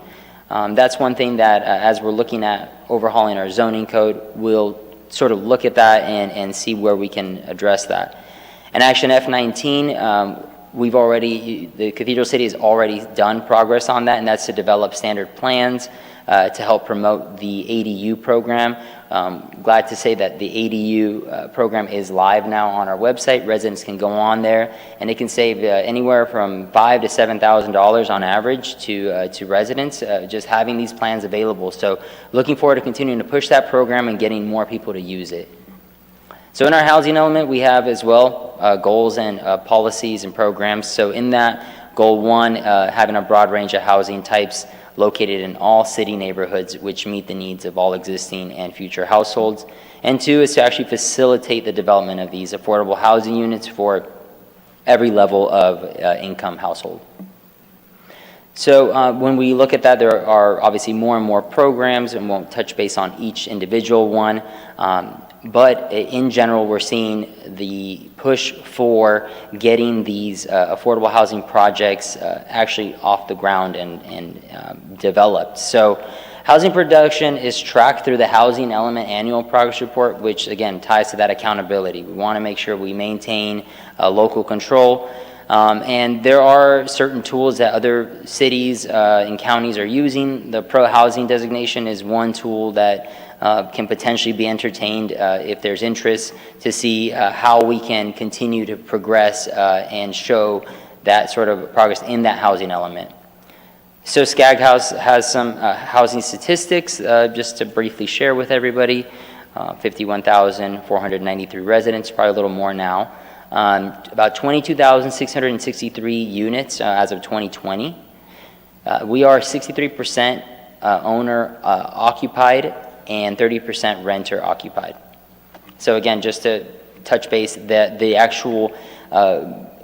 That's one thing that as we're looking at overhauling our zoning code, we'll sort of look at that and see where we can address that. And Action F19, the Cathedral City has already done progress on that, and that's to develop standard plans to help promote the ADU program. Glad to say that the ADU program is live now on our website. Residents can go on there, and it can save anywhere from $5,000 to $7,000 on average to residents just having these plans available. So looking forward to continuing to push that program and getting more people to use it. So in our housing element, we have as well goals and policies and programs. So in that, goal 1, having a broad range of housing types located in all city neighborhoods which meet the needs of all existing and future households. And 2 is to actually facilitate the development of these affordable housing units for every level of income household. So when we look at that, there are obviously more and more programs, and won't touch base on each individual one. But in general, we're seeing the push for getting these affordable housing projects actually off the ground and developed. So housing production is tracked through the Housing Element Annual Progress Report, which again ties to that accountability. We want to make sure we maintain local control. And there are certain tools that other cities and counties are using. The pro-housing designation is one tool that can potentially be entertained if there's interest, to see how we can continue to progress and show that sort of progress in that housing element. So SCAG House has some housing statistics just to briefly share with everybody. 51,493 residents, probably a little more now. About 22,663 units as of 2020. We are 63% owner occupied and 30% renter occupied. So again, just to touch base, the actual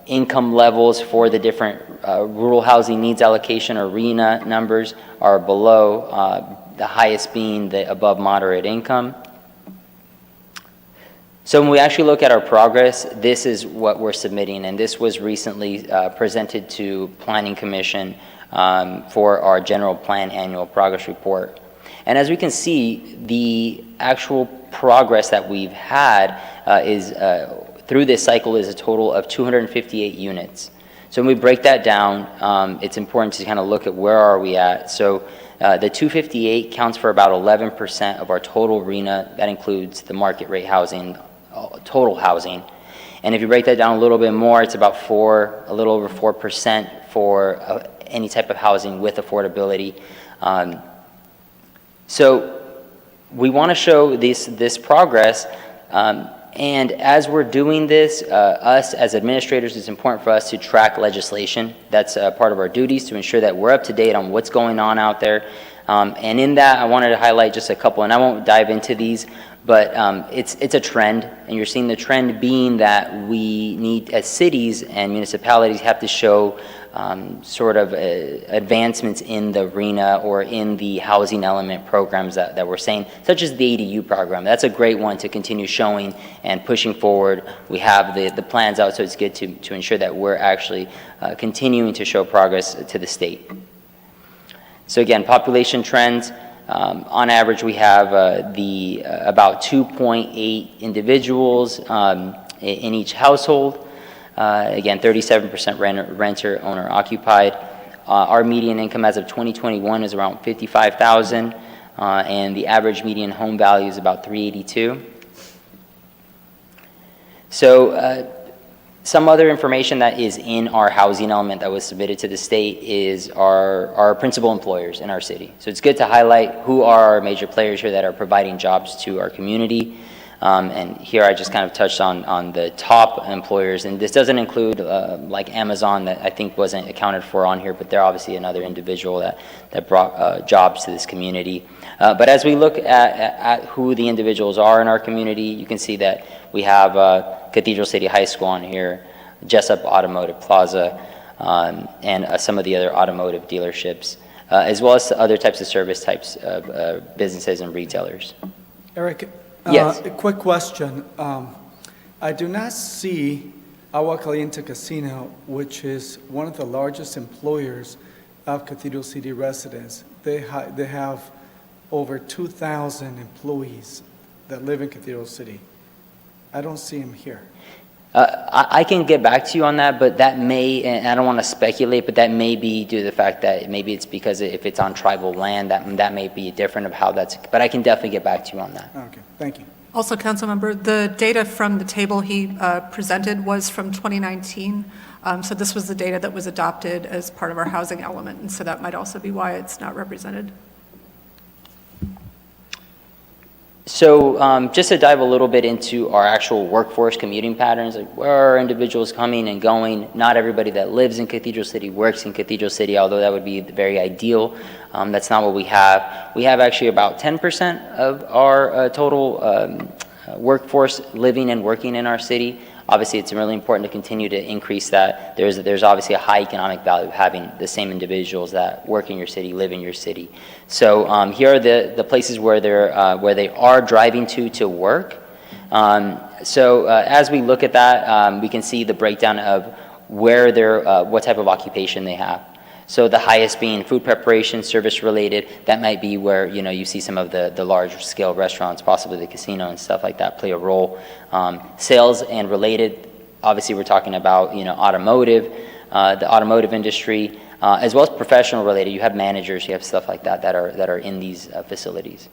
income levels for the different rural housing needs allocation or RHNA numbers are below, the highest being the above moderate income. So when we actually look at our progress, this is what we're submitting, and this was recently presented to Planning Commission for our general plan annual progress report. And as we can see, the actual progress that we've had is through this cycle is a total of 258 units. So when we break that down, it's important to kind of look at where are we at. So the 258 counts for about 11% of our total RHNA. That includes the market rate housing, total housing. And if you break that down a little bit more, it's about a little over 4% for any type of housing with affordability. So we want to show this progress, and as we're doing this, us as administrators, it's important for us to track legislation. That's part of our duties, to ensure that we're up to date on what's going on out there. And in that, I wanted to highlight just a couple, and I won't dive into these, but it's a trend, and you're seeing the trend being that we need, as cities and municipalities, have to show sort of advancements in the RHNA or in the housing element programs that we're saying, such as the ADU program. That's a great one to continue showing and pushing forward. We have the plans out, so it's good to ensure that we're actually continuing to show progress to the state. So again, population trends. On average, we have about 2.8 individuals in each household. Again, 37% renter, owner occupied. Our median income as of 2021 is around $55,000, and the average median home value is about $382,000. So some other information that is in our housing element that was submitted to the state is our principal employers in our city. So it's good to highlight who are our major players here that are providing jobs to our community. And here I just kind of touched on the top employers, and this doesn't include like Amazon, that I think wasn't accounted for on here, but they're obviously another individual that brought jobs to this community. But as we look at who the individuals are in our community, you can see that we have Cathedral City High School on here, Jessup Automotive Plaza, and some of the other automotive dealerships, as well as other types of service types of businesses and retailers. Eric, Yes. a quick question. I do not see Agua Caliente Casino, which is one of the largest employers of Cathedral City residents. They have over 2,000 employees that live in Cathedral City. I don't see them here. I can get back to you on that, but that may, and I don't want to speculate, but that may be due to the fact that maybe it's because if it's on tribal land, that may be different of how that's, but I can definitely get back to you on that. Okay, thank you. Also, Councilmember, the data from the table he presented was from 2019. So this was the data that was adopted as part of our housing element, and so that might also be why it's not represented. So just to dive a little bit into our actual workforce commuting patterns, like where are individuals coming and going? Not everybody that lives in Cathedral City works in Cathedral City, although that would be very ideal. That's not what we have. We have actually about 10% of our total workforce living and working in our city. Obviously, it's really important to continue to increase that. There's obviously a high economic value of having the same individuals that work in your city, live in your city. So here are the places where they are driving to work. So as we look at that, we can see the breakdown of where what type of occupation they have. So the highest being food preparation, service related. That might be where you see some of the larger scale restaurants, possibly the casino and stuff like that play a role. Sales and related, obviously we're talking about automotive, the automotive industry, as well as professional related. You have managers, you have stuff like that that are in these facilities.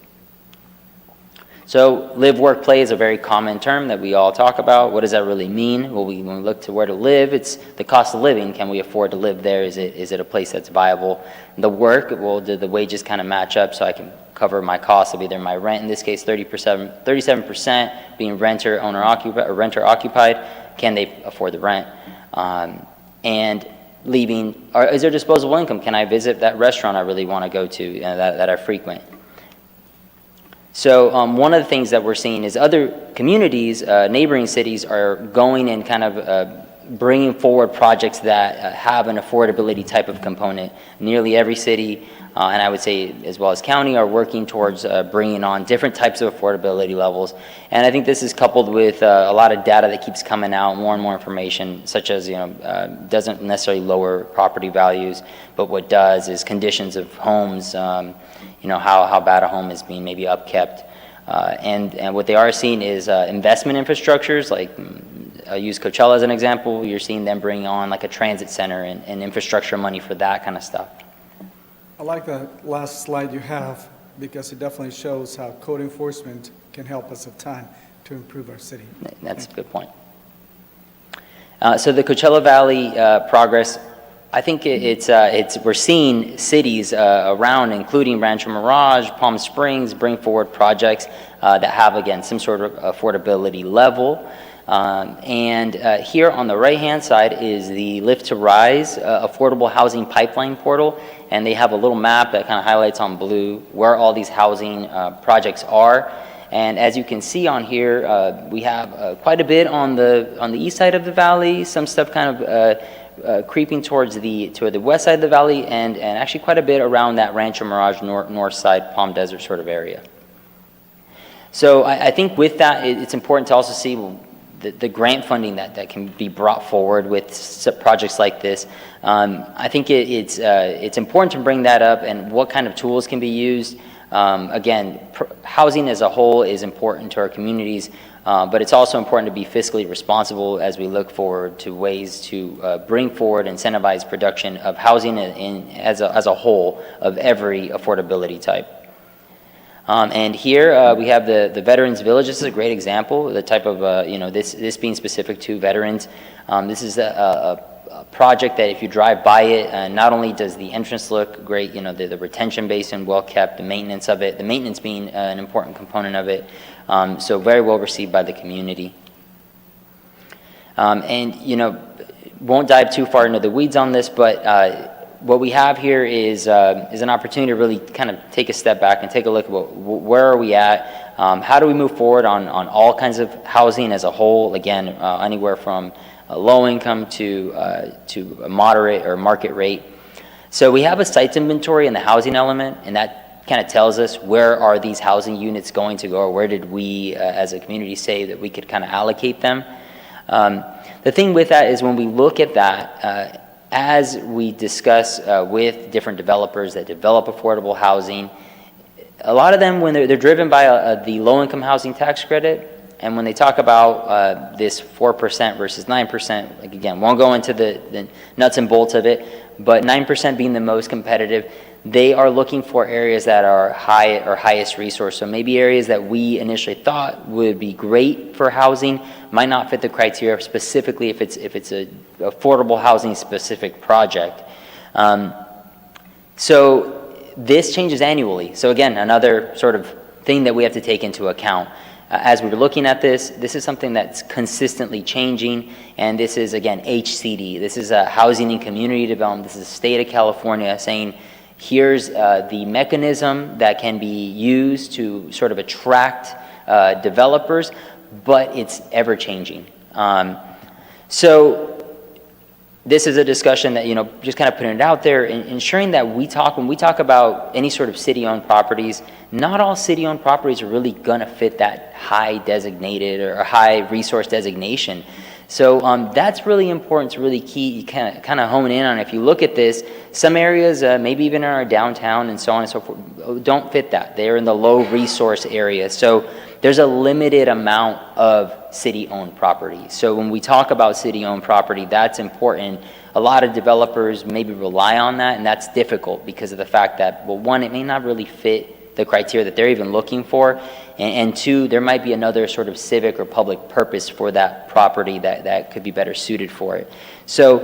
So live, work, play is a very common term that we all talk about. What does that really mean? Well, when we look to where to live, it's the cost of living. Can we afford to live there? Is it a place that's viable? The work, well, do the wages kind of match up so I can cover my costs of either my rent, in this case 37% being renter occupied. Can they afford the rent? And leaving, or is there disposable income? Can I visit that restaurant I really want to go to, that I frequent? So one of the things that we're seeing is other communities, neighboring cities, are going and kind of bringing forward projects that have an affordability type of component. Nearly every city, and I would say as well as county, are working towards bringing on different types of affordability levels. And I think this is coupled with a lot of data that keeps coming out, more and more information, such as, doesn't necessarily lower property values, but what does is conditions of homes, how bad a home is being maybe upkept. And what they are seeing is investment infrastructures, like I'll use Coachella as an example. You're seeing them bring on like a transit center and infrastructure money for that kind of stuff. I like the last slide you have because it definitely shows how code enforcement can help us at time to improve our city. That's a good point. So the Coachella Valley progress, I think we're seeing cities around, including Rancho Mirage, Palm Springs, bring forward projects that have, again, some sort of affordability level. And here on the right-hand side is the Lift to Rise affordable housing pipeline portal, and they have a little map that kind of highlights on blue where all these housing projects are. And as you can see on here, we have quite a bit on the east side of the valley, some stuff kind of creeping toward the west side of the valley, and actually quite a bit around that Rancho Mirage north side, Palm Desert sort of area. So I think with that, it's important to also see the grant funding that can be brought forward with projects like this. I think it's important to bring that up and what kind of tools can be used. Again, housing as a whole is important to our communities, but it's also important to be fiscally responsible as we look forward to ways to bring forward, incentivize production of housing as a whole of every affordability type. And here we have the Veterans Village. This is a great example, the type of, this being specific to veterans. This is a project that if you drive by it, not only does the entrance look great, the retention basin well kept, the maintenance of it, the maintenance being an important component of it, so very well received by the community. And won't dive too far into the weeds on this, but what we have here is an opportunity to really kind of take a step back and take a look at where are we at, how do we move forward on all kinds of housing as a whole, again, anywhere from low income to a moderate or market rate. So we have a sites inventory in the housing element, and that kind of tells us where are these housing units going to go, or where did we as a community say that we could kind of allocate them. The thing with that is when we look at that, as we discuss with different developers that develop affordable housing, a lot of them, when they're driven by the low-income housing tax credit, and when they talk about this 4% versus 9%, like again, won't go into the nuts and bolts of it, but 9% being the most competitive, they are looking for areas that are high or highest resource. So maybe areas that we initially thought would be great for housing might not fit the criteria, specifically if it's a affordable housing specific project. So this changes annually. So again, another sort of thing that we have to take into account. As we're looking at this is something that's consistently changing, and this is, again, HCD. This is a Housing and Community Development. This is the state of California saying, here's the mechanism that can be used to sort of attract developers, but it's ever changing. So this is a discussion that, just kind of putting it out there, and ensuring that when we talk about any sort of city-owned properties, not all city-owned properties are really going to fit that high designated or high resource designation. So that's really important to really kind of hone in on. If you look at this, some areas, maybe even in our downtown and so on and so forth, don't fit that. They're in the low resource area. So there's a limited amount of city-owned property. So when we talk about city-owned property, that's important. A lot of developers maybe rely on that, and that's difficult because of the fact that, well, one, it may not really fit the criteria that they're even looking for, and two, there might be another sort of civic or public purpose for that property that could be better suited for it. So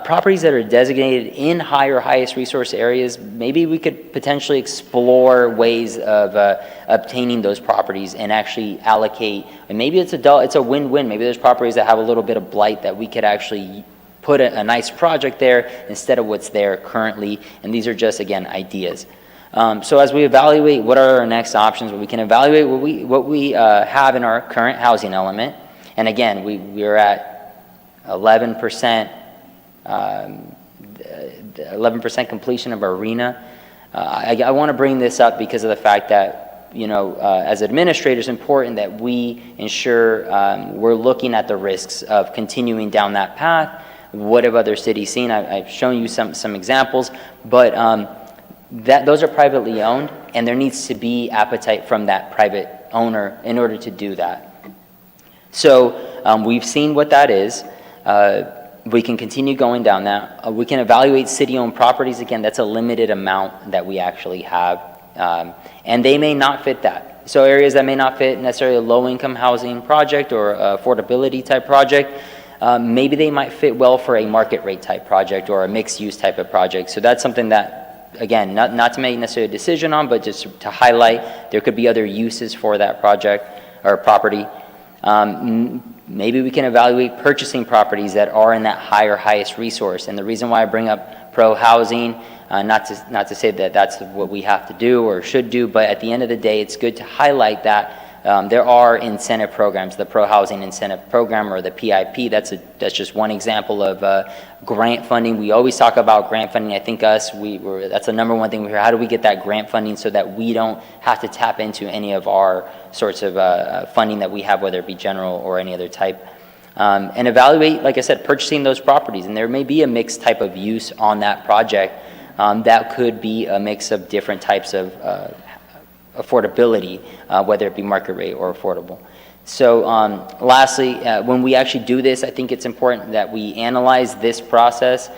properties that are designated in high or highest resource areas, maybe we could potentially explore ways of obtaining those properties and actually allocate, and maybe it's a win-win. Maybe there's properties that have a little bit of blight that we could actually put a nice project there instead of what's there currently. And these are just, again, ideas. So as we evaluate what are our next options, we can evaluate what we have in our current housing element. And again, we're at 11%, 11% completion of our RHNA. I want to bring this up because of the fact that, as administrators, it's important that we ensure we're looking at the risks of continuing down that path. What have other cities seen? I've shown you some examples, but those are privately owned, and there needs to be appetite from that private owner in order to do that. So we've seen what that is. We can continue going down that. We can evaluate city-owned properties. Again, that's a limited amount that we actually have, and they may not fit that. So areas that may not fit necessarily a low-income housing project or affordability type project, maybe they might fit well for a market rate type project or a mixed-use type of project. So that's something that, again, not to make necessarily a decision on, but just to highlight there could be other uses for that project or property. Maybe we can evaluate purchasing properties that are in that highest resource. And the reason why I bring up pro-housing, not to say that that's what we have to do or should do, but at the end of the day, it's good to highlight that there are incentive programs, the Pro-Housing Incentive Program or the PIP. That's just one example of grant funding. We always talk about grant funding. I think that's the number one thing we hear. How do we get that grant funding so that we don't have to tap into any of our sorts of funding that we have, whether it be general or any other type? And evaluate, like I said, purchasing those properties. And there may be a mixed type of use on that project that could be a mix of different types of affordability, whether it be market rate or affordable. So lastly, when we actually do this, I think it's important that we analyze this process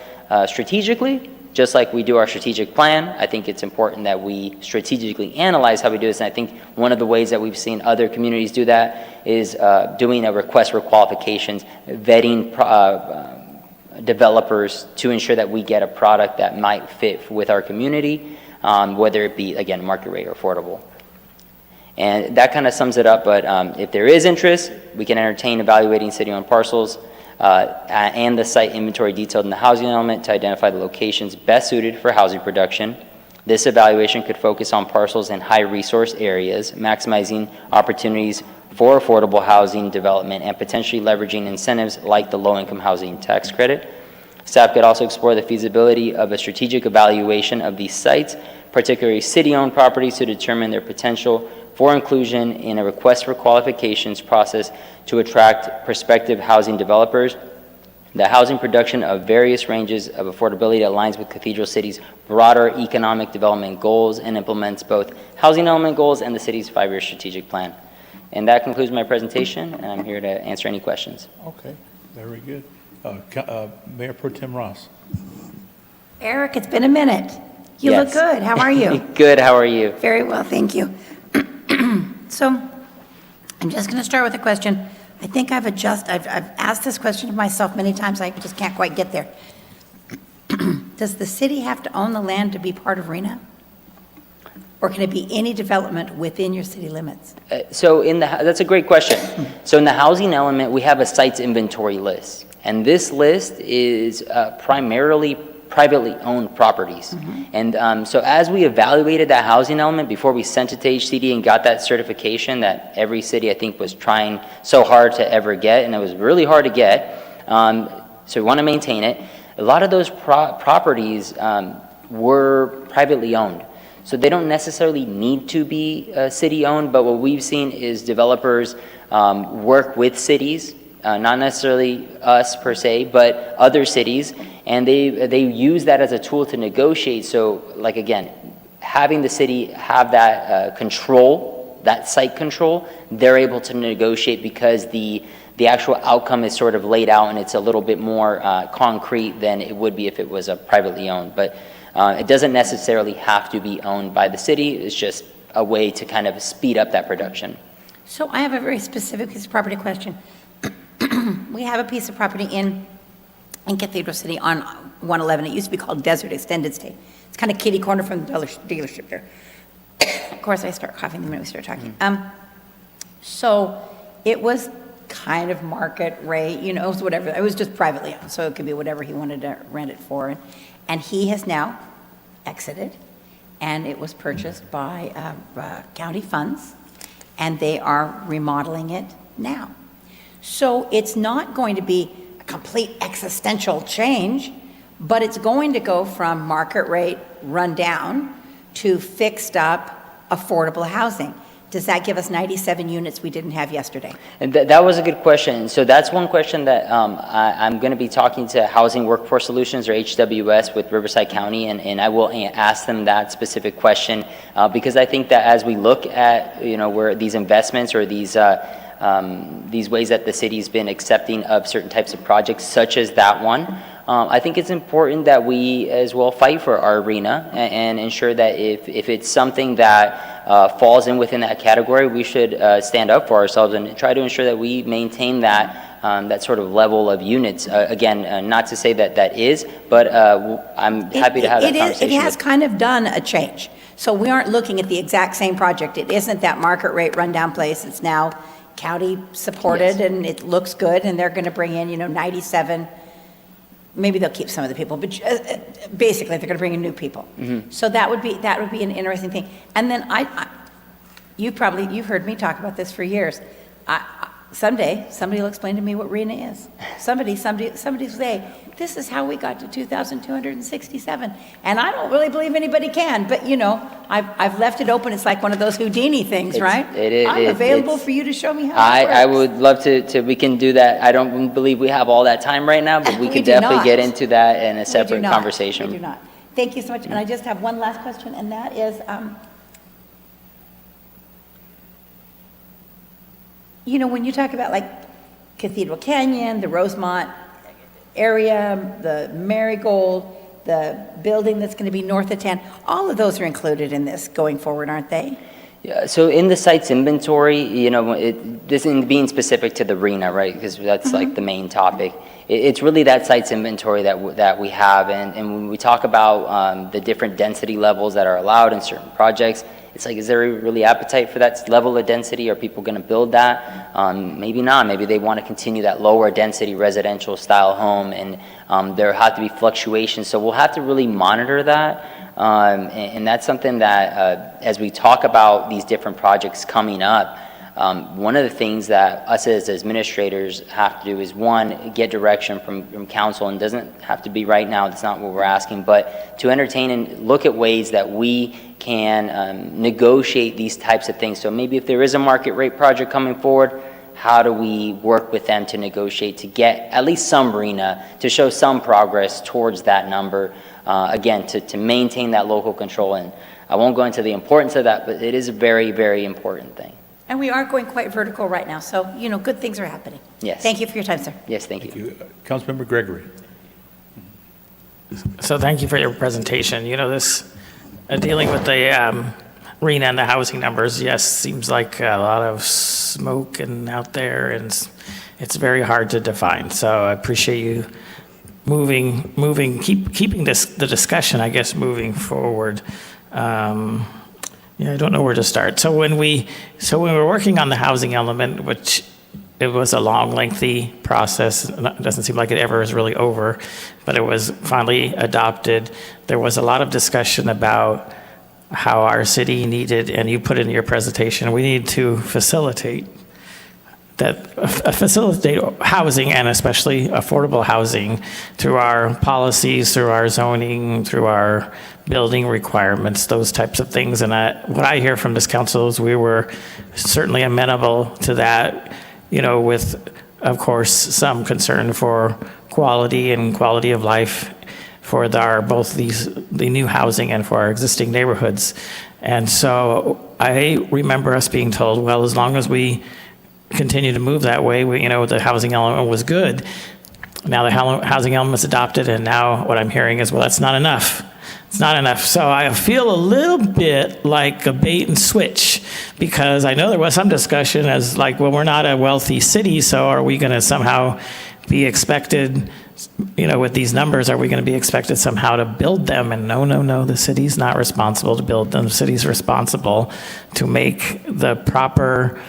strategically, just like we do our strategic plan. I think it's important that we strategically analyze how we do this. And I think one of the ways that we've seen other communities do that is doing a request for qualifications, vetting developers to ensure that we get a product that might fit with our community, whether it be, again, market rate or affordable. And that kind of sums it up, but if there is interest, we can entertain evaluating city-owned parcels and the site inventory detailed in the housing element to identify the locations best suited for housing production. This evaluation could focus on parcels in high-resource areas, maximizing opportunities for affordable housing development and potentially leveraging incentives like the low-income housing tax credit. Staff could also explore the feasibility of a strategic evaluation of these sites, particularly city-owned properties, to determine their potential for inclusion in a request for qualifications process to attract prospective housing developers. The housing production of various ranges of affordability aligns with Cathedral City's broader economic development goals and implements both housing element goals and the city's 5-year strategic plan. And that concludes my presentation, and I'm here to answer any questions. Okay, very good. Mayor Pro Tem Ross. Eric, it's been a minute. You Yes. look good. How are you? Good, how are you? Very well, thank you. So I'm just going to start with a question. I think I've asked this question to myself many times. I just can't quite get there. Does the city have to own the land to be part of RHNA? Or can it be any development within your city limits? That's a great question. So in the housing element, we have a sites inventory list. And this list is primarily privately owned properties. And so as we evaluated that housing element before we sent it to HCD and got that certification that every city, I think, was trying so hard to ever get, and it was really hard to get, so we want to maintain it. A lot of those properties were privately owned. So they don't necessarily need to be city-owned, but what we've seen is developers work with cities, not necessarily us per se, but other cities, and they use that as a tool to negotiate. So, like, again, having the city have that control, that site control, they're able to negotiate because the actual outcome is sort of laid out and it's a little bit more concrete than it would be if it was a privately owned. But it doesn't necessarily have to be owned by the city. It's just a way to kind of speed up that production. So I have a very specific piece of property question. We have a piece of property in Cathedral City on 111. It used to be called Desert Extended Stay. It's kind of kitty corner from the dealership there. Of course, I start coughing the minute we start talking. So it was kind of market rate, you know, it was whatever, it was just privately owned, so it could be whatever he wanted to rent it for. And he has now exited, and it was purchased by county funds, and they are remodeling it now. So it's not going to be a complete existential change, but it's going to go from market rate rundown to fixed up affordable housing. Does that give us 97 units we didn't have yesterday? And that was a good question. So that's one question that I'm going to be talking to Housing Workforce Solutions, or HWS, with Riverside County, and I will ask them that specific question because I think that as we look at, you know, where these investments or these ways that the city's been accepting of certain types of projects, such as that one, I think it's important that we as well fight for our arena and ensure that if it's something that falls in within that category, we should stand up for ourselves and try to ensure that we maintain that that sort of level of units. Again, not to say that that is, but I'm happy to have that conversation. It has kind of done a change. So we aren't looking at the exact same project. It isn't that market rate rundown place. It's now county supported, and it looks good, and they're going to bring in, 97. Maybe they'll keep some of the people, but basically they're going to bring in new people. Mm-hmm. So that would be an interesting thing. And then you've heard me talk about this for years. Someday somebody will explain to me what RENA is. Somebody will say, this is how we got to 2,267. And I don't really believe anybody can, but I've left it open. It's like one of those Houdini things, right? I'm available for you to show me how it works. I would love to, we can do that. I don't believe we have all that time right now, but we could definitely get into that in a separate conversation. We do not. Thank you so much. And I just have one last question, and that is, when you talk about like Cathedral Canyon, the Rosemont area, the Marigold, the building that's going to be north of 10, all of those are included in this going forward, aren't they? Yeah, so in the site's inventory, this isn't being specific to the RENA, right? Because that's like the main topic. It's really that site's inventory that we have. And when we talk about the different density levels that are allowed in certain projects, it's like, is there really appetite for that level of density? Are people going to build that? Maybe not. Maybe they want to continue that lower density residential style home, and there have to be fluctuations. So we'll have to really monitor that. And that's something that as we talk about these different projects coming up, one of the things that us as administrators have to do is, one, get direction from council, and it doesn't have to be right now, that's not what we're asking, but to entertain and look at ways that we can negotiate these types of things. So maybe if there is a market rate project coming forward, how do we work with them to negotiate to get at least some RENA, to show some progress towards that number, again, to maintain that local control. And I won't go into the importance of that, but it is a very, very important thing. And we are going quite vertical right now, so, good things are happening. Yes. Thank you for your time, sir. Yes, thank you. Councilmember Gregory. So thank you for your presentation. Dealing with the RENA and the housing numbers, yes, seems like a lot of smoke and out there, and it's very hard to define. So I appreciate you keeping the discussion, I guess, moving forward. I don't know where to start. So when we were working on the housing element, which it was a long, lengthy process. It doesn't seem like it ever is really over, but it was finally adopted. There was a lot of discussion about how our city needed, and you put in your presentation, we need to facilitate housing, and especially affordable housing, through our policies, through our zoning, through our building requirements, those types of things. And what I hear from this council is we were certainly amenable to that, with, of course, some concern for quality and quality of life for both the new housing and for our existing neighborhoods. And so I remember us being told, well, as long as we continue to move that way, the housing element was good. Now the housing element's adopted, and now what I'm hearing is, well, that's not enough. It's not enough. So I feel a little bit like a bait and switch, because I know there was some discussion as like, well, we're not a wealthy city, so are we going to somehow be expected, with these numbers, are we going to be expected somehow to build them? And no, the city's not responsible to build them. The city's responsible to make the proper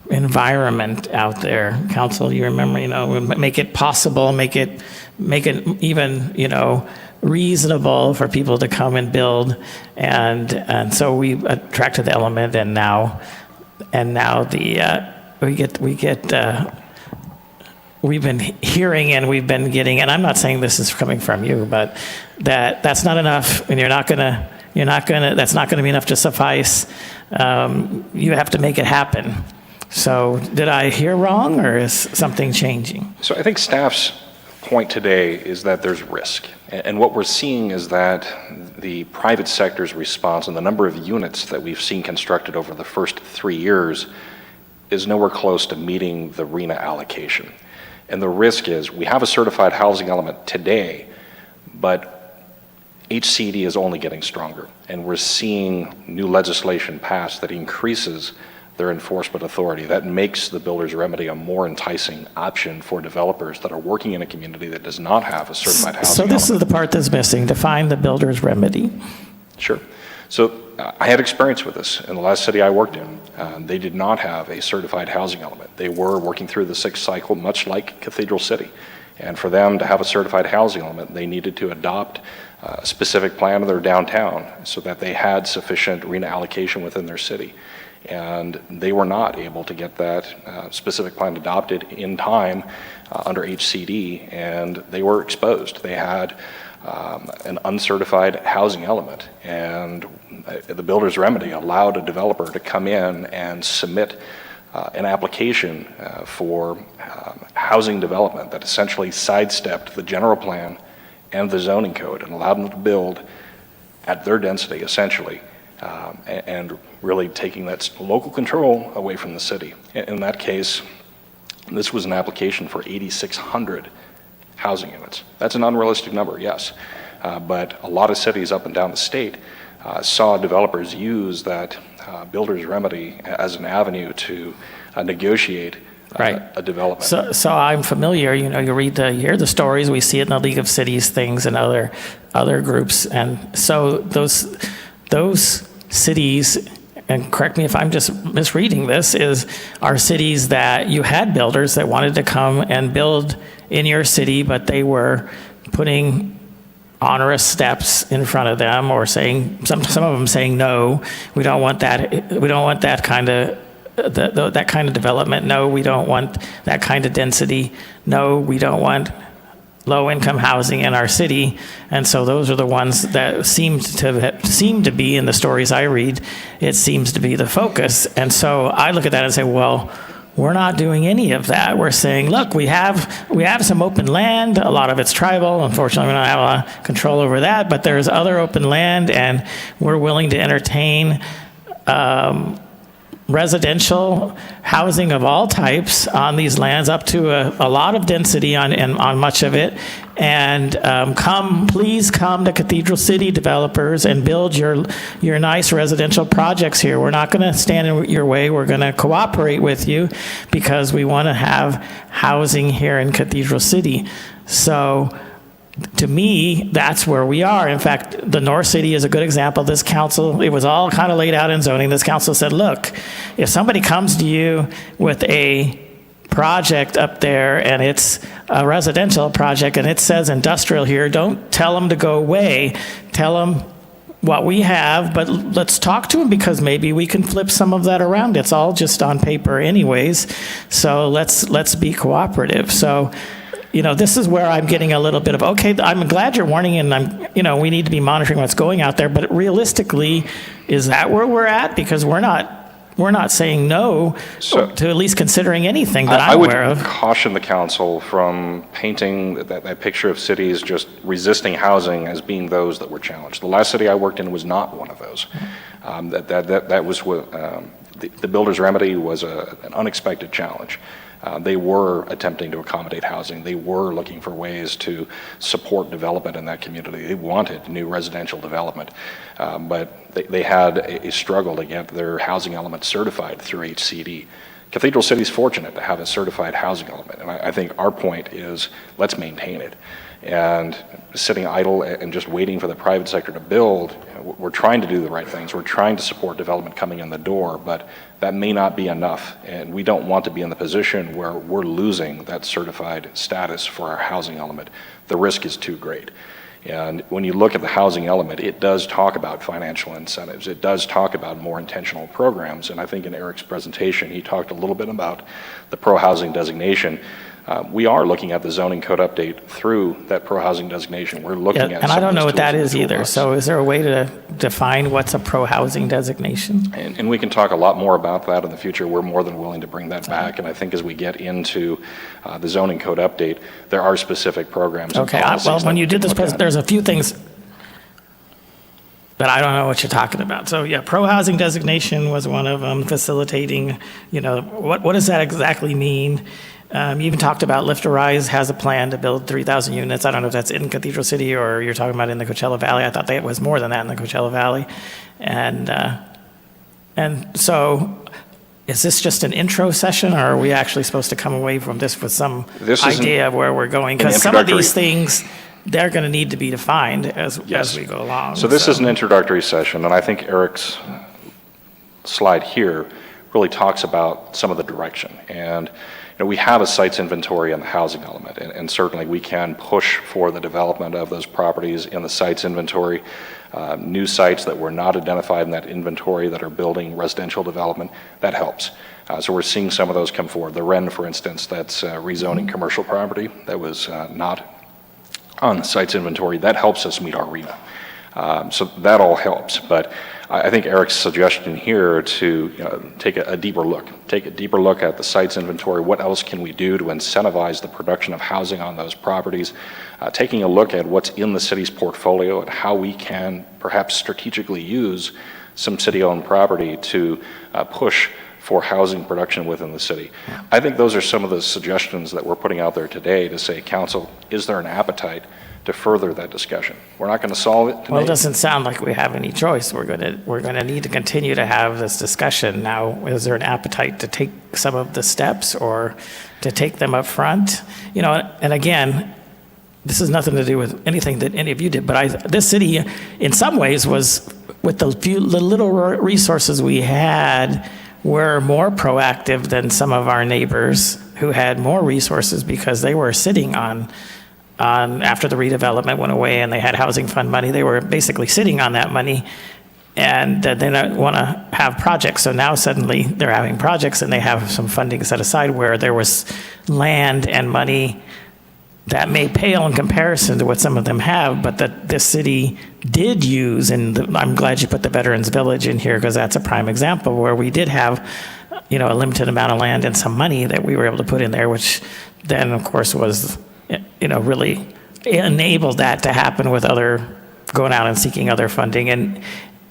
environment out there. Council, you remember, make it possible, make it even, reasonable for people to come and build. And so we attracted the element, and now we've been hearing and we've been getting, and I'm not saying this is coming from you, but that's not enough, and that's not gonna be enough to suffice. You have to make it happen. So did I hear wrong, or is something changing? So I think staff's point today is that there's risk. And what we're seeing is that the private sector's response and the number of units that we've seen constructed over the first 3 years is nowhere close to meeting the RHNA allocation. And the risk is we have a certified housing element today, but HCD is only getting stronger. And we're seeing new legislation passed that increases their enforcement authority. That makes the builder's remedy a more enticing option for developers that are working in a community that does not have a certified housing So this element. is the part that's missing, define the builder's remedy. Sure. So I had experience with this in the last city I worked in. They did not have a certified housing element. They were working through the 6th cycle, much like Cathedral City. And for them to have a certified housing element, they needed to adopt a specific plan of their downtown so that they had sufficient RHNA allocation within their city. And they were not able to get that specific plan adopted in time under HCD, and they were exposed. They had an uncertified housing element, and the builder's remedy allowed a developer to come in and submit an application for housing development that essentially sidestepped the general plan and the zoning code and allowed them to build at their density, essentially, and really taking that local control away from the city. In that case, this was an application for 8,600 housing units. That's an unrealistic number, yes, but a lot of cities up and down the state saw developers use that builder's remedy as an avenue to negotiate a development. So I'm familiar, you hear the stories, we see it in the League of Cities things and other groups, and so those cities, and correct me if I'm just misreading this, are cities that you had builders that wanted to come and build in your city, but they were putting onerous steps in front of them, or saying some of them saying, no, we don't want that kind of that kind of development. No, we don't want that kind of density. No, we don't want low-income housing in our city. And so those are the ones that seem to be, in the stories I read, it seems to be the focus. And so I look at that and say, well, we're not doing any of that. We're saying, look, we have some open land. A lot of it's tribal. Unfortunately, we don't have a lot of control over that, but there's other open land, and we're willing to entertain residential housing of all types on these lands, up to a lot of density on much of it. And please come to Cathedral City, developers, and build your nice residential projects here. We're not going to stand in your way. We're going to cooperate with you because we want to have housing here in Cathedral City. So to me, that's where we are. In fact, the North City is a good example. This council, it was all kind of laid out in zoning. This council said, look, if somebody comes to you with a project up there and it's a residential project and it says industrial here, don't tell them to go away. Tell them what we have, but let's talk to them, because maybe we can flip some of that around. It's all just on paper anyways. So let's be cooperative. So this is where I'm getting a little bit of, okay, I'm glad you're warning, and we need to be monitoring what's going out there, but realistically, is that where we're at? Because we're not saying no to at least considering anything that I'm aware of. I would caution the council from painting that picture of cities just resisting housing as being those that were challenged. The last city I worked in was not one of those. That was what the builder's remedy was an unexpected challenge. They were attempting to accommodate housing. They were looking for ways to support development in that community. They wanted new residential development, but they had a struggle to get their housing element certified through HCD. Cathedral City is fortunate to have a certified housing element, and I think our point is let's maintain it. And sitting idle and just waiting for the private sector to build, we're trying to do the right things. We're trying to support development coming in the door, but that may not be enough. And we don't want to be in the position where we're losing that certified status for our housing element. The risk is too great. And when you look at the housing element, it does talk about financial incentives. It does talk about more intentional programs. And I think in Eric's presentation, he talked a little bit about the pro-housing designation. We are looking at the zoning code update through that pro-housing designation. We're looking Yeah, at and I some don't of know those what that tools in is the either. toolbox. So is there a way to define what's a pro-housing designation? And we can talk a lot more about that in the future. We're more than willing to bring that back. And I think as we get into the zoning code update, there are specific programs. and Okay, policies well, that when you we did can this, look at. there's a few things, but I don't know what you're talking about. So yeah, pro-housing designation was one of them, facilitating, what does that exactly mean? You even talked about Lift to Rise has a plan to build 3,000 units. I don't know if that's in Cathedral City or you're talking about in the Coachella Valley. I thought that was more than that in the Coachella Valley. And so is this just an intro session, or are we actually supposed to come away from this with some This is idea of where we're going? an Because some of introductory- these things, they're going to need to be defined as we go along. So this is an introductory session, and I think Eric's slide here really talks about some of the direction. And we have a sites inventory in the housing element, and certainly we can push for the development of those properties in the sites inventory. New sites that were not identified in that inventory that are building residential development, that helps. So we're seeing some of those come forward. The Wren, for instance, that's rezoning commercial property that was not on the sites inventory. That helps us meet our RENA. So that all helps. But I think Eric's suggestion here to take a deeper look at the sites inventory. What else can we do to incentivize the production of housing on those properties? Taking a look at what's in the city's portfolio and how we can perhaps strategically use some city-owned property to push for housing production within the city. I think those are some of the suggestions that we're putting out there today to say, Council, is there an appetite to further that discussion? We're not going to solve it today. Well, it doesn't sound like we have any choice. We're going to need to continue to have this discussion. Now, is there an appetite to take some of the steps or to take them up front? And again, this has nothing to do with anything that any of you did, but this city, in some ways, was, with the little resources we had, were more proactive than some of our neighbors who had more resources because they were sitting on after the redevelopment went away and they had housing fund money, they were basically sitting on that money and they don't want to have projects. So now suddenly they're having projects and they have some funding set aside where there was land and money that may pale in comparison to what some of them have, but that this city did use, and I'm glad you put the Veterans Village in here because that's a prime example where we did have, a limited amount of land and some money that we were able to put in there, which then, of course, was, really enabled that to happen with going out and seeking other funding.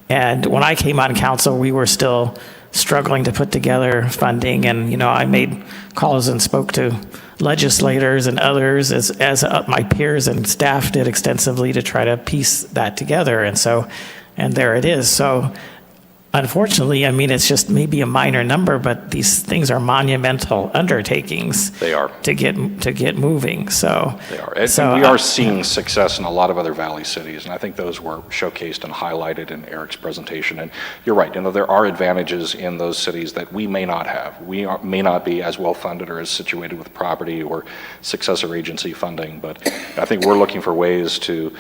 And when I came on council, we were still struggling to put together funding, and, I made calls and spoke to legislators and others as my peers and staff did extensively to try to piece that together. And there it is. So unfortunately, it's just maybe a minor number, but these things are monumental undertakings. They are. To get moving, so. They are. And we are seeing success in a lot of other valley cities, and I think those were showcased and highlighted in Eric's presentation. And you're right, there are advantages in those cities that we may not have. We may not be as well funded or as situated with property or successor agency funding, but I think we're looking for ways to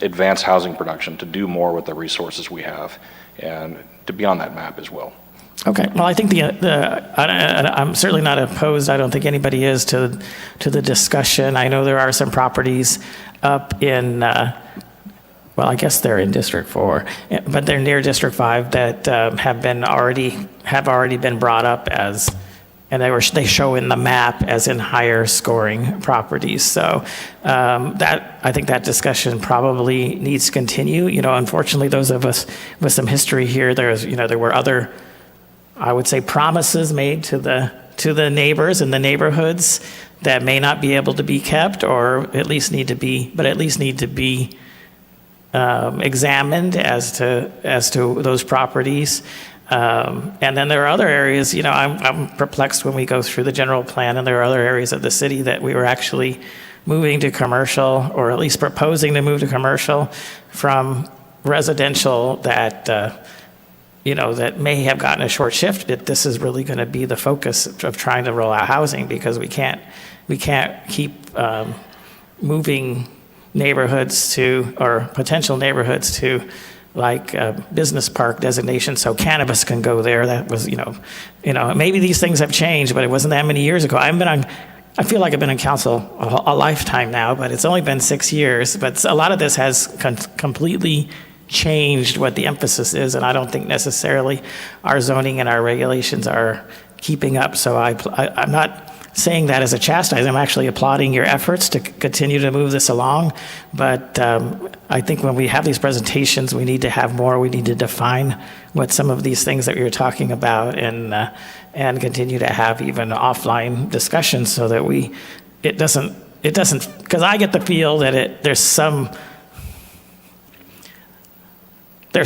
advance housing production, to do more with the resources we have, and to be on that map as well. Okay, well, I think I'm certainly not opposed. I don't think anybody is to the discussion. I know there are some properties up in, I guess they're in District 4, but they're near District 5 that have already been brought up as, and they show in the map as in higher scoring properties. So I think that discussion probably needs to continue. Unfortunately, those of us with some history here, there were other, I would say, promises made to the neighbors in the neighborhoods that may not be able to be kept, or at least need to be examined as to those properties. And then there are other areas, you know, I'm perplexed when we go through the general plan, and there are other areas of the city that we were actually moving to commercial, or at least proposing to move to commercial from residential that, you know, that may have gotten a short shift, but this is really going to be the focus of trying to roll out housing, because we can't keep moving neighborhoods to, or potential neighborhoods to, like business park designation, so cannabis can go there. That was, you know, maybe these things have changed, but it wasn't that many years ago. I feel like I've been on council a lifetime now, but it's only been 6 years. But a lot of this has completely changed what the emphasis is, and I don't think necessarily our zoning and our regulations are keeping up. So I'm not saying that as a chastise. I'm actually applauding your efforts to continue to move this along. But I think when we have these presentations, we need to have more. We need to define what some of these things that we were talking about, and continue to have even offline discussions, so that it doesn't, because I get the feel that there's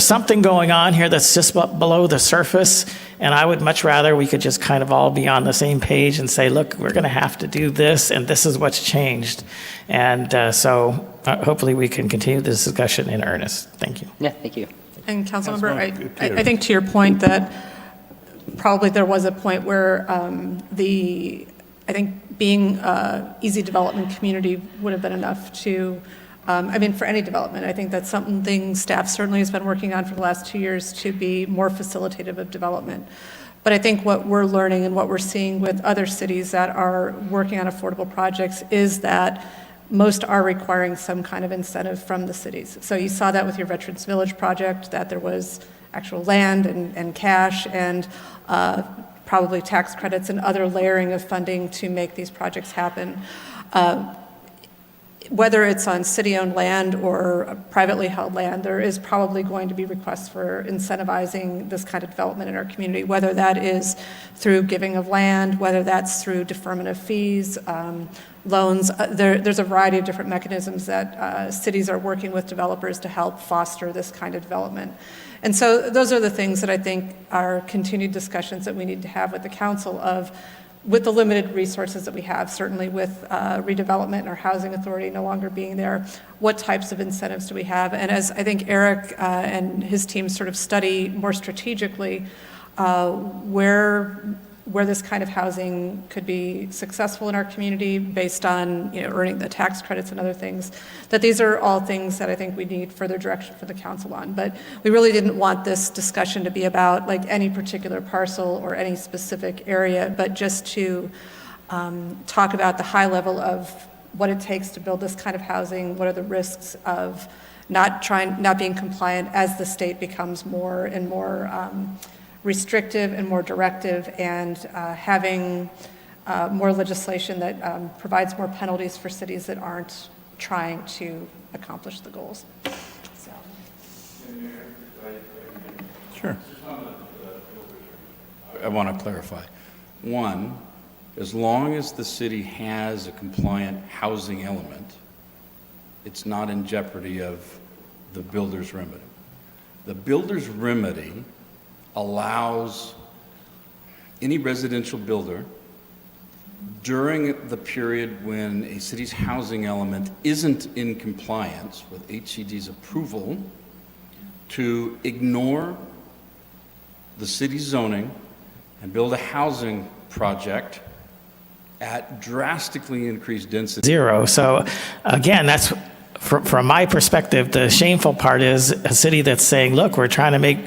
something going on here that's just below the surface, and I would much rather we could just kind of all be on the same page and say, look, we're going to have to do this, and this is what's changed. And so hopefully we can continue this discussion in earnest. Thank you. Yeah, thank you. And Councilmember, I think to your point that probably there was a point where I think being easy development community would have been enough to, I mean, for any development. I think that's something staff certainly has been working on for the last 2 years, to be more facilitative of development. But I think what we're learning and what we're seeing with other cities that are working on affordable projects is that most are requiring some kind of incentive from the cities. So you saw that with your Veterans Village project, that there was actual land and cash and probably tax credits and other layering of funding to make these projects happen. Whether it's on city-owned land or privately held land, there is probably going to be requests for incentivizing this kind of development in our community, whether that is through giving of land, whether that's through deferment of fees, loans. There's a variety of different mechanisms that cities are working with developers to help foster this kind of development. And so those are the things that I think are continued discussions that we need to have with the council of, with the limited resources that we have, certainly with redevelopment and our housing authority no longer being there, what types of incentives do we have? And as I think Eric and his team sort of study more strategically where this kind of housing could be successful in our community based on, you know, earning the tax credits and other things, that these are all things that I think we need further direction for the council on. But we really didn't want this discussion to be about like any particular parcel or any specific area, but just to talk about the high level of what it takes to build this kind of housing, what are the risks of not being compliant as the state becomes more and more restrictive and more directive, and having more legislation that provides more penalties for cities that aren't trying to accomplish the goals. So. Sure. I want to clarify. One, as long as the city has a compliant housing element, it's not in jeopardy of the builder's remedy. The builder's remedy allows any residential builder, during the period when a city's housing element isn't in compliance with HCD's approval, to ignore the city's zoning and build a housing project at drastically increased density. Zero. So again, that's from my perspective, the shameful part is a city that's saying, look, we're trying to make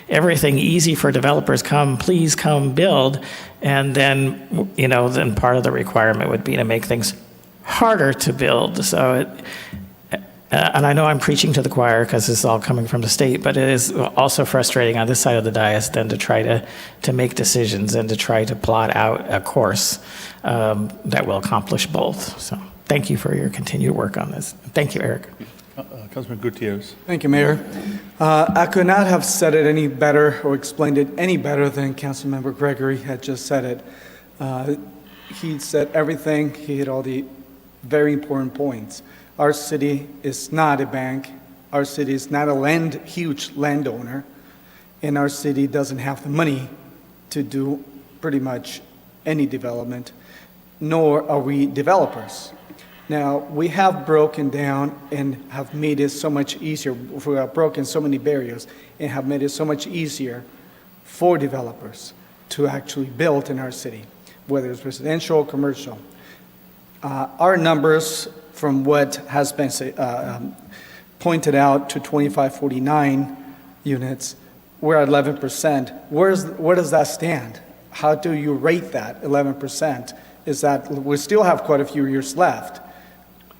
everything easy for developers, please come build. And then, you know, then part of the requirement would be to make things harder to build. So and I know I'm preaching to the choir because this is all coming from the state, but it is also frustrating on this side of the dais then to try to make decisions and to try to plot out a course that will accomplish both. So thank you for your continued work on this. Thank you, Eric. Councilman Gutierrez. Thank you, Mayor. I could not have said it any better or explained it any better than Councilmember Gregory had just said it. He said everything. He hit all the very important points. Our city is not a bank. Our city is not a huge landowner. and our city doesn't have the money to do pretty much any development, nor are we developers. Now, we have broken down and have made it so much easier, we have broken so many barriers and have made it so much easier for developers to actually build in our city, whether it's residential or commercial. Our numbers from what has been pointed out to 2549 units, we're at 11%. Where does that stand? How do you rate that 11%? Is that we still have quite a few years left.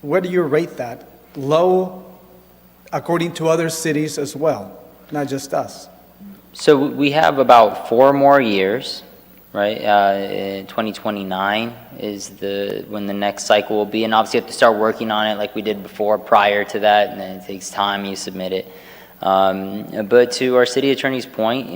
Where do you rate that? Low, according to other cities as well, not just us. So we have about 4 more years, right? In 2029 is when the next cycle will be, and obviously you have to start working on it like we did before, prior to that, and then it takes time, you submit it. But to our city attorney's point,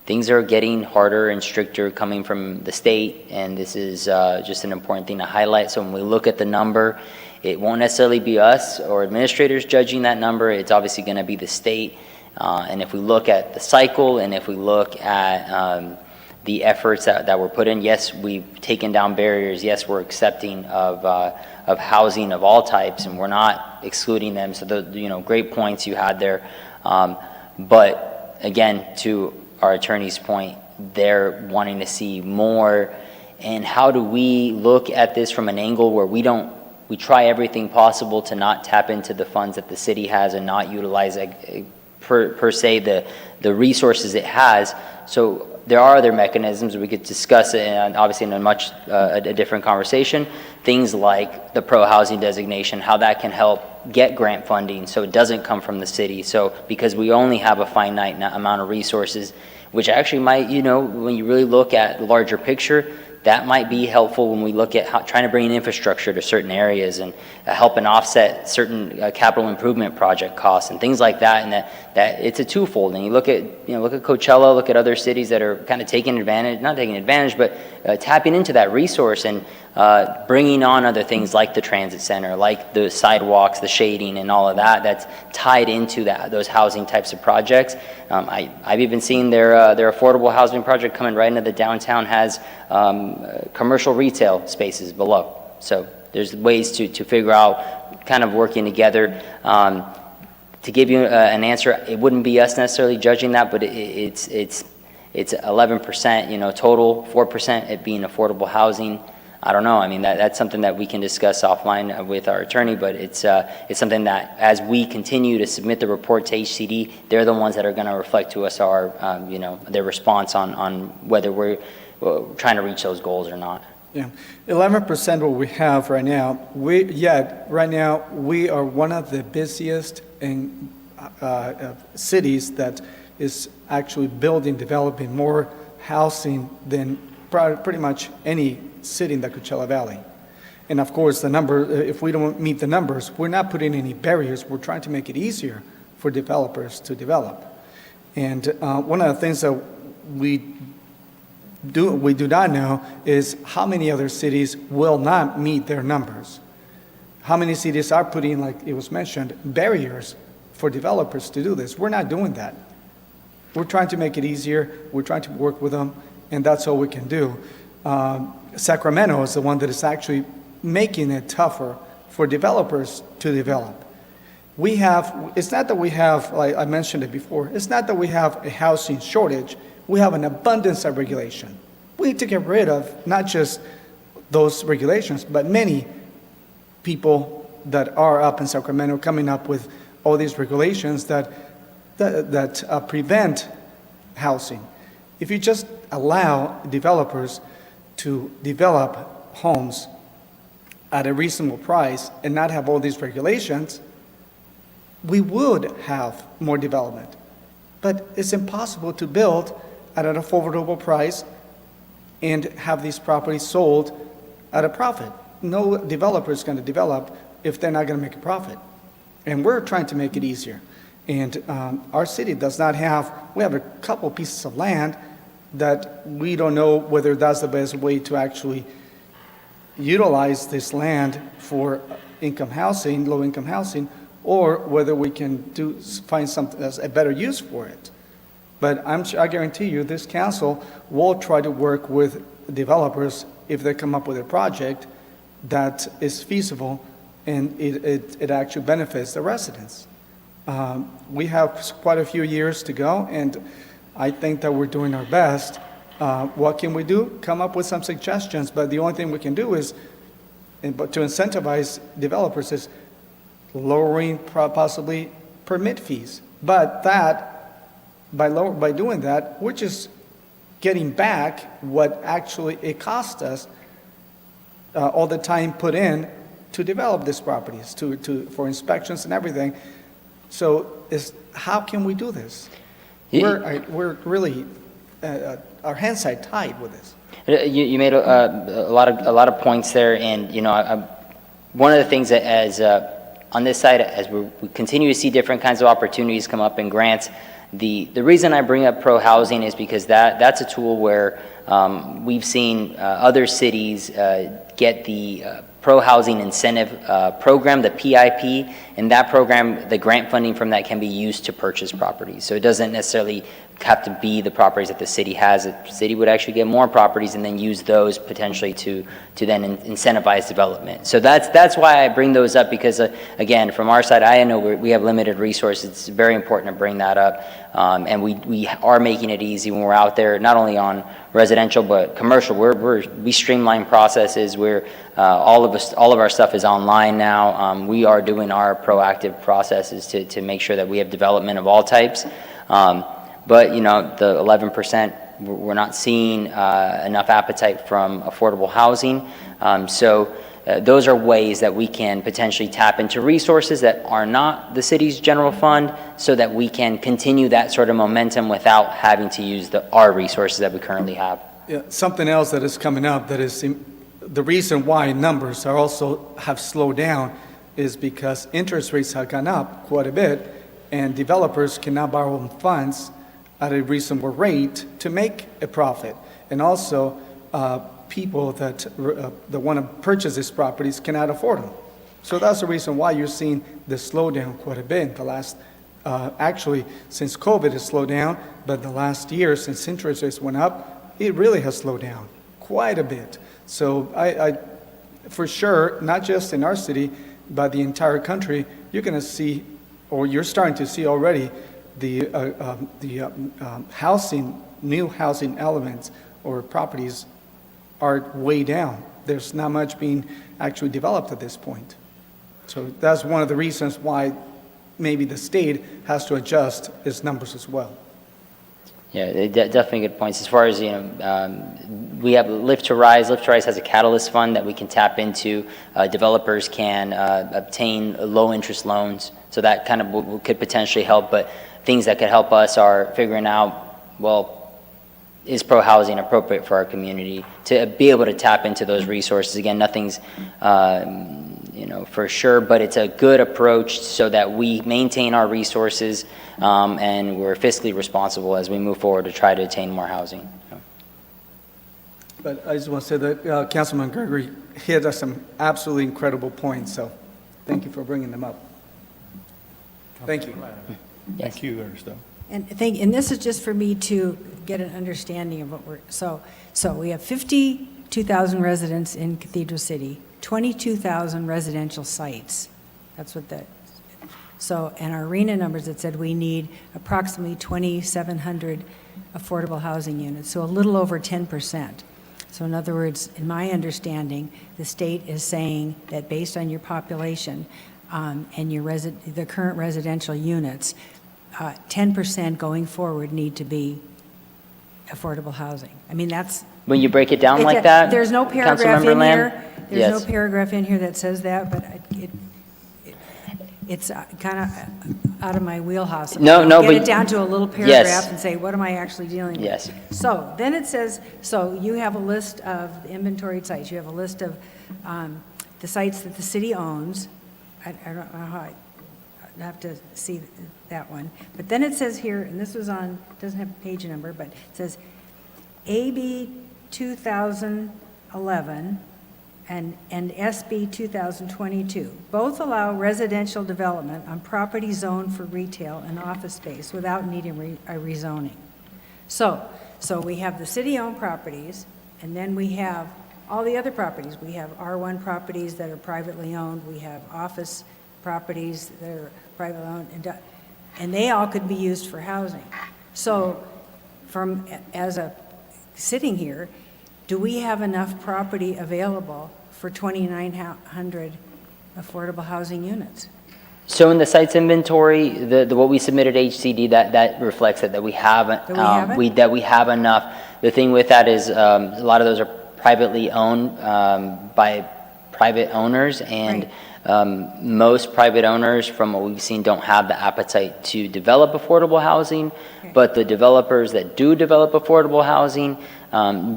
things are getting harder and stricter coming from the state, and this is just an important thing to highlight. So when we look at the number, it won't necessarily be us or administrators judging that number. It's obviously going to be the state. And if we look at the cycle, and if we look at the efforts that were put in, yes, we've taken down barriers. Yes, we're accepting of housing of all types, and we're not excluding them. So great points you had there. But again, to our attorney's point, they're wanting to see more. And how do we look at this from an angle where we try everything possible to not tap into the funds that the city has and not utilize per se the resources it has. So there are other mechanisms we could discuss it, and obviously in a different conversation. Things like the pro-housing designation, how that can help get grant funding so it doesn't come from the city. So because we only have a finite amount of resources, which actually might, when you really look at the larger picture, that might be helpful when we look at trying to bring in infrastructure to certain areas and help and offset certain capital improvement project costs and things like that. And that it's a twofold. And you look at Coachella, look at other cities that are kind of not taking advantage, but tapping into that resource and bringing on other things like the transit center, like the sidewalks, the shading, and all of that. That's tied into those housing types of projects. I've even seen their affordable housing project coming right into the downtown has commercial retail spaces below. So there's ways to figure out kind of working together. To give you an answer, it wouldn't be us necessarily judging that, but it's 11%, total, 4% it being affordable housing. I don't know. I mean, that's something that we can discuss offline with our attorney, but it's something that as we continue to submit the report to HCD, they're the ones that are going to reflect to us their response on whether we're trying to reach those goals or not. Yeah, 11% what we have right now. Right now we are one of the busiest cities that is actually developing more housing than pretty much any city in the Coachella Valley. And of course, the number, if we don't meet the numbers, we're not putting any barriers. We're trying to make it easier for developers to develop. And one of the things that we do not know is how many other cities will not meet their numbers. How many cities are putting, like it was mentioned, barriers for developers to do this? We're not doing that. We're trying to make it easier. We're trying to work with them, and that's all we can do. Sacramento is the one that is actually making it tougher for developers to develop. It's not that we have, like I mentioned it before, it's not that we have a housing shortage. We have an abundance of regulation. We need to get rid of not just those regulations, but many people that are up in Sacramento coming up with all these regulations that prevent housing. If you just allow developers to develop homes at a reasonable price and not have all these regulations, we would have more development. But it's impossible to build at an affordable price and have these properties sold at a profit. No developer is going to develop if they're not going to make a profit. And we're trying to make it easier. And our city does not have, we have a couple pieces of land that we don't know whether that's the best way to actually utilize this land for income housing, low-income housing, or whether we can find something that's a better use for it. But I guarantee you, this council will try to work with developers if they come up with a project that is feasible and it actually benefits the residents. We have quite a few years to go, and I think that we're doing our best. What can we do? Come up with some suggestions, but the only thing we can do is, but to incentivize developers is lowering possibly permit fees. But that, by doing that, we're just getting back what actually it cost us all the time put in to develop these properties, for inspections and everything. So how can we do this? We're really, our hands are tied with this. You made a lot of points there, and one of the things that on this side, as we continue to see different kinds of opportunities come up in grants, the reason I bring up pro-housing is because that's a tool where we've seen other cities get the pro-housing incentive program, the PIP, and that program, the grant funding from that can be used to purchase properties. So it doesn't necessarily have to be the properties that the city has. The city would actually get more properties and then use those potentially to then incentivize development. So that's why I bring those up, because again, from our side, I know we have limited resources. It's very important to bring that up. And we are making it easy when we're out there, not only on residential but commercial. We streamline processes. All of our stuff is online now. We are doing our proactive processes to make sure that we have development of all types. But the 11%, we're not seeing enough appetite from affordable housing. So those are ways that we can potentially tap into resources that are not the city's general fund, so that we can continue that sort of momentum without having to use our resources that we currently have. Yeah, something else that is coming up that is the reason why numbers have slowed down is because interest rates have gone up quite a bit, and developers cannot borrow funds at a reasonable rate to make a profit. And also, people that want to purchase these properties cannot afford them. So that's the reason why you're seeing the slowdown quite a bit. The last, actually, since COVID has slowed down, but the last year, since interest rates went up, it really has slowed down quite a bit. So I for sure, not just in our city, but the entire country, you're going to see, or you're starting to see already, the new housing elements or properties are way down. There's not much being actually developed at this point. So that's one of the reasons why maybe the state has to adjust its numbers as well. Yeah, definitely good points. As far as, we have Lift to Rise. Lift to Rise has a catalyst fund that we can tap into. Developers can obtain low-interest loans, so that kind of could potentially help. But things that could help us are figuring out, well, is pro-housing appropriate for our community, to be able to tap into those resources. Again, nothing's for sure, but it's a good approach so that we maintain our resources and we're fiscally responsible as we move forward to try to attain more housing. But I just want to say that Councilman Gregory hit us some absolutely incredible points, so thank you for bringing them up. Thank you. Yes. Thank you, Ernesto. And this is just for me to get an understanding of what so we have 52,000 residents in Cathedral City, 22,000 residential sites. That's what and our arena numbers that said we need approximately 2,700 affordable housing units, so a little over 10%. So in other words, in my understanding, the state is saying that based on your population and the current residential units, 10% going forward need to be affordable housing. I mean, that's... When you break it down like that, there's no paragraph in here. There's yes. no paragraph in here that says that, but it's kind of out of my wheelhouse. No, Get but it down to a little paragraph yes. and say, what am I actually dealing with? Yes. So then it says, so you have a list of inventoried sites. You have a list of the sites that the city owns. I don't know how I have to see that one. But then it says here, and this was on, doesn't have a page number, but it says AB 2011 and SB 2022. Both allow residential development on property zoned for retail and office space without needing a rezoning. So we have the city-owned properties, and then we have all the other properties. We have R1 properties that are privately owned, we have office properties that are privately owned, and they all could be used for housing. So sitting here, do we have enough property available for 2,900 affordable housing units? So in the sites inventory, what we submitted to HCD, that reflects that we haven't. That we have enough. The thing with that is a lot of those are privately owned by private owners, and most private owners, from what we've seen, don't have the appetite to develop affordable housing. But the developers that do develop affordable housing,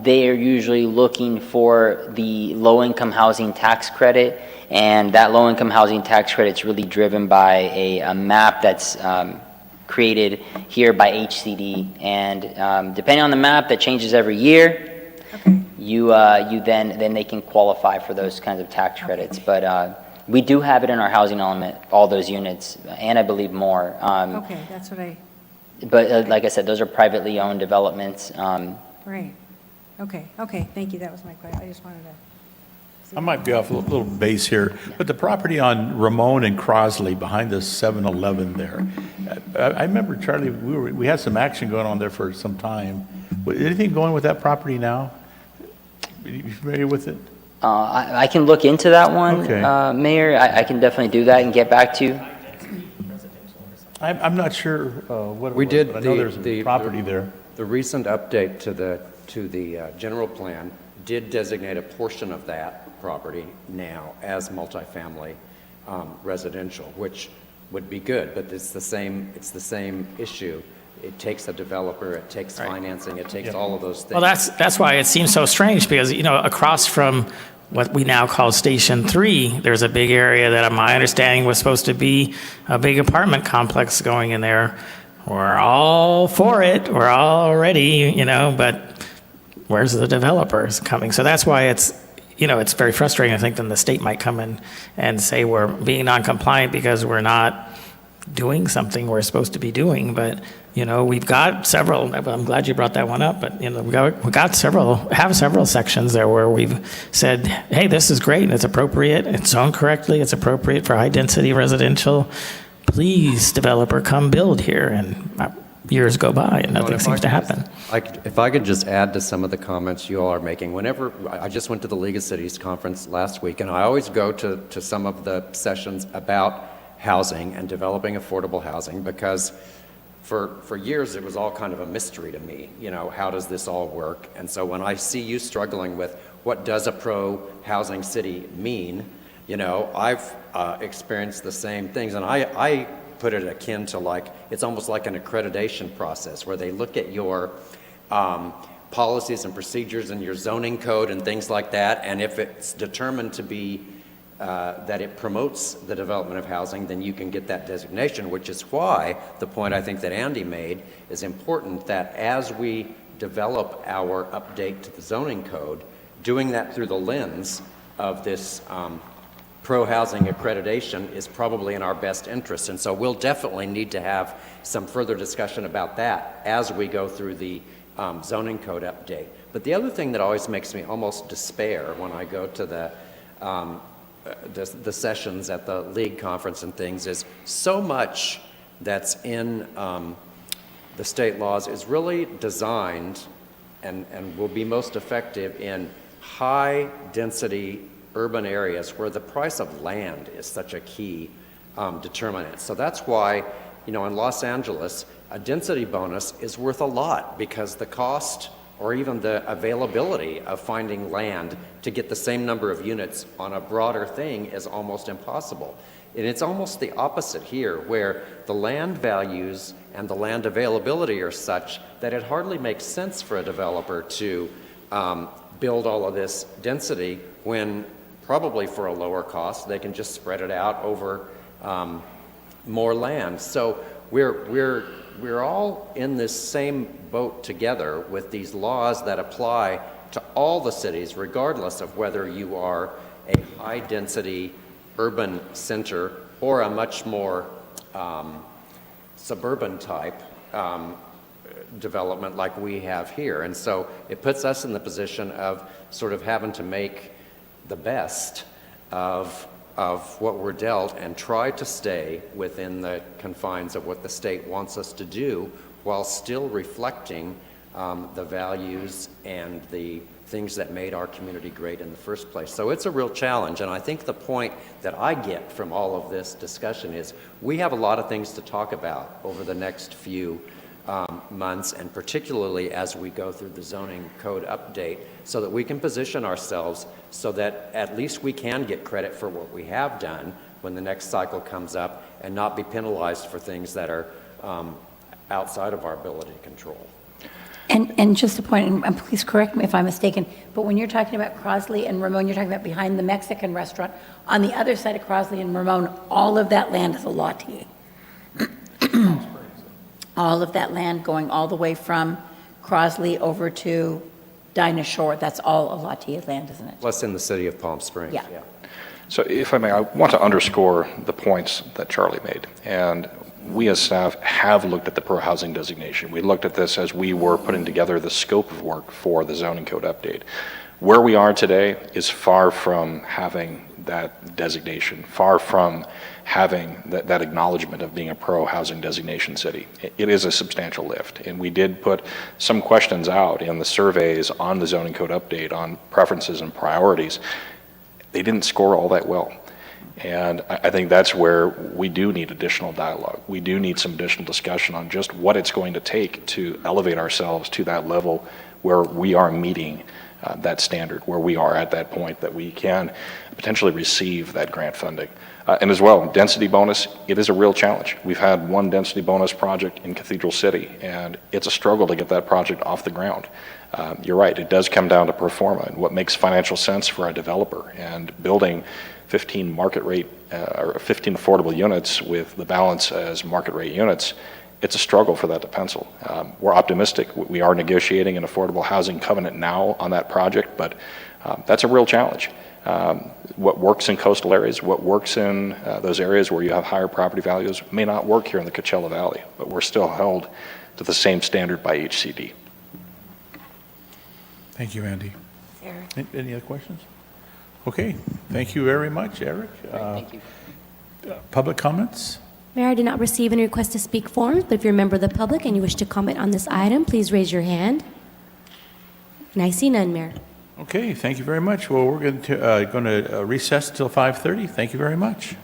they are usually looking for the low-income housing tax credit, and that low-income housing tax credit is really driven by a map that's created here by HCD, and depending on the map, that changes every year. You then they can qualify for those kinds of tax credits, but we do have it in our housing element, all those units, and I believe more. Okay, that's what I. But like I said, those are privately owned developments. Right. Okay, thank you. That was my question. I just wanted to. I might be off a little base here, but the property on Ramon and Crosley behind the 7-Eleven there, I remember, Charlie, we had some action going on there for some time. Anything going with that property now? Are you familiar with it? I can look into that one, Okay. Mayor. I can definitely do that and get back to you. I'm not sure what it We was, did but I know there's a property there. The recent update to the general plan did designate a portion of that property now as multifamily residential, which would be good, but it's the same issue. It takes a developer, it takes financing, it takes all of those things. Well, that's why it seems so strange, because, across from what we now call Station 3, there's a big area that, my understanding, was supposed to be a big apartment complex going in there. We're all for it, we're all ready, but where's the developers coming? So that's why it's very frustrating. I think then the state might come in and say we're being non-compliant because we're not doing something we're supposed to be doing. But, we've got several, I'm glad you brought that one up, but, we got several sections there where we've said, hey, this is great, and it's appropriate, it's zoned correctly, it's appropriate for high-density residential. Please, developer, come build here. And years go by and nothing seems to happen. If I could just add to some of the comments you all are making. Whenever, I just went to the League of Cities conference last week, and I always go to some of the sessions about housing and developing affordable housing, because for years it was all kind of a mystery to me, how does this all work? And so when I see you struggling with what does a pro-housing city mean, I've experienced the same things, and I put it akin to it's almost like an accreditation process where they look at your policies and procedures and your zoning code and things like that, and if it's determined to be that it promotes the development of housing, then you can get that designation, which is why the point I think that Andy made is important, that as we develop our update to the zoning code, doing that through the lens of this pro-housing accreditation is probably in our best interest. And so we'll definitely need to have some further discussion about that as we go through the zoning code update. But the other thing that always makes me almost despair when I go to the sessions at the league conference and things is so much that's in the state laws is really designed and will be most effective in high density urban areas where the price of land is such a key determinant. So that's why, in Los Angeles, a density bonus is worth a lot, because the cost or even the availability of finding land to get the same number of units on a broader thing is almost impossible. And it's almost the opposite here, where the land values and the land availability are such that it hardly makes sense for a developer to build all of this density when probably for a lower cost they can just spread it out over more land. So we're all in this same boat together with these laws that apply to all the cities, regardless of whether you are a high-density urban center or a much more suburban type development like we have here. And so it puts us in the position of sort of having to make the best of what we're dealt and try to stay within the confines of what the state wants us to do while still reflecting the values and the things that made our community great in the first place. So it's a real challenge, and I think the point that I get from all of this discussion is we have a lot of things to talk about over the next few months, and particularly as we go through the zoning code update, so that we can position ourselves so that at least we can get credit for what we have done when the next cycle comes up and not be penalized for things that are outside of our ability to control. And just a point, and please correct me if I'm mistaken, but when you're talking about Crosley and Ramon, you're talking about behind the Mexican restaurant. On the other side of Crosley and Ramon, all of that land is a latte. All of that land going all the way from Crosley over to Dinah Shore, that's all a latte land, isn't it? Plus in the city of Palm Springs. Yeah. So if I may, I want to underscore the points that Charlie made. And we as staff have looked at the pro-housing designation. We looked at this as we were putting together the scope of work for the zoning code update. Where we are today is far from having that designation, far from having that acknowledgement of being a pro-housing designation city. It is a substantial lift, and we did put some questions out in the surveys on the zoning code update on preferences and priorities. They didn't score all that well. And I think that's where we do need additional dialogue. We do need some additional discussion on just what it's going to take to elevate ourselves to that level where we are meeting that standard, where we are at that point that we can potentially receive that grant funding. And as well, density bonus, it is a real challenge. We've had one density bonus project in Cathedral City, and it's a struggle to get that project off the ground. You're right, it does come down to pro forma and what makes financial sense for a developer, and building 15 market rate or 15 affordable units with the balance as market rate units. It's a struggle for that to pencil. We're optimistic. We are negotiating an affordable housing covenant now on that project, but that's a real challenge. What works in coastal areas, what works in those areas where you have higher property values may not work here in the Coachella Valley, but we're still held to the same standard by HCD. Thank you, Andy. Any other questions? Okay, thank you very much, Eric. Thank you. Public comments? Mayor, I did not receive any request to speak forms, but if you're a member of the public and you wish to comment on this item, please raise your hand. And I see none, Mayor. Okay, thank you very much. Well, we're going to recess till 5:30. Thank you very much.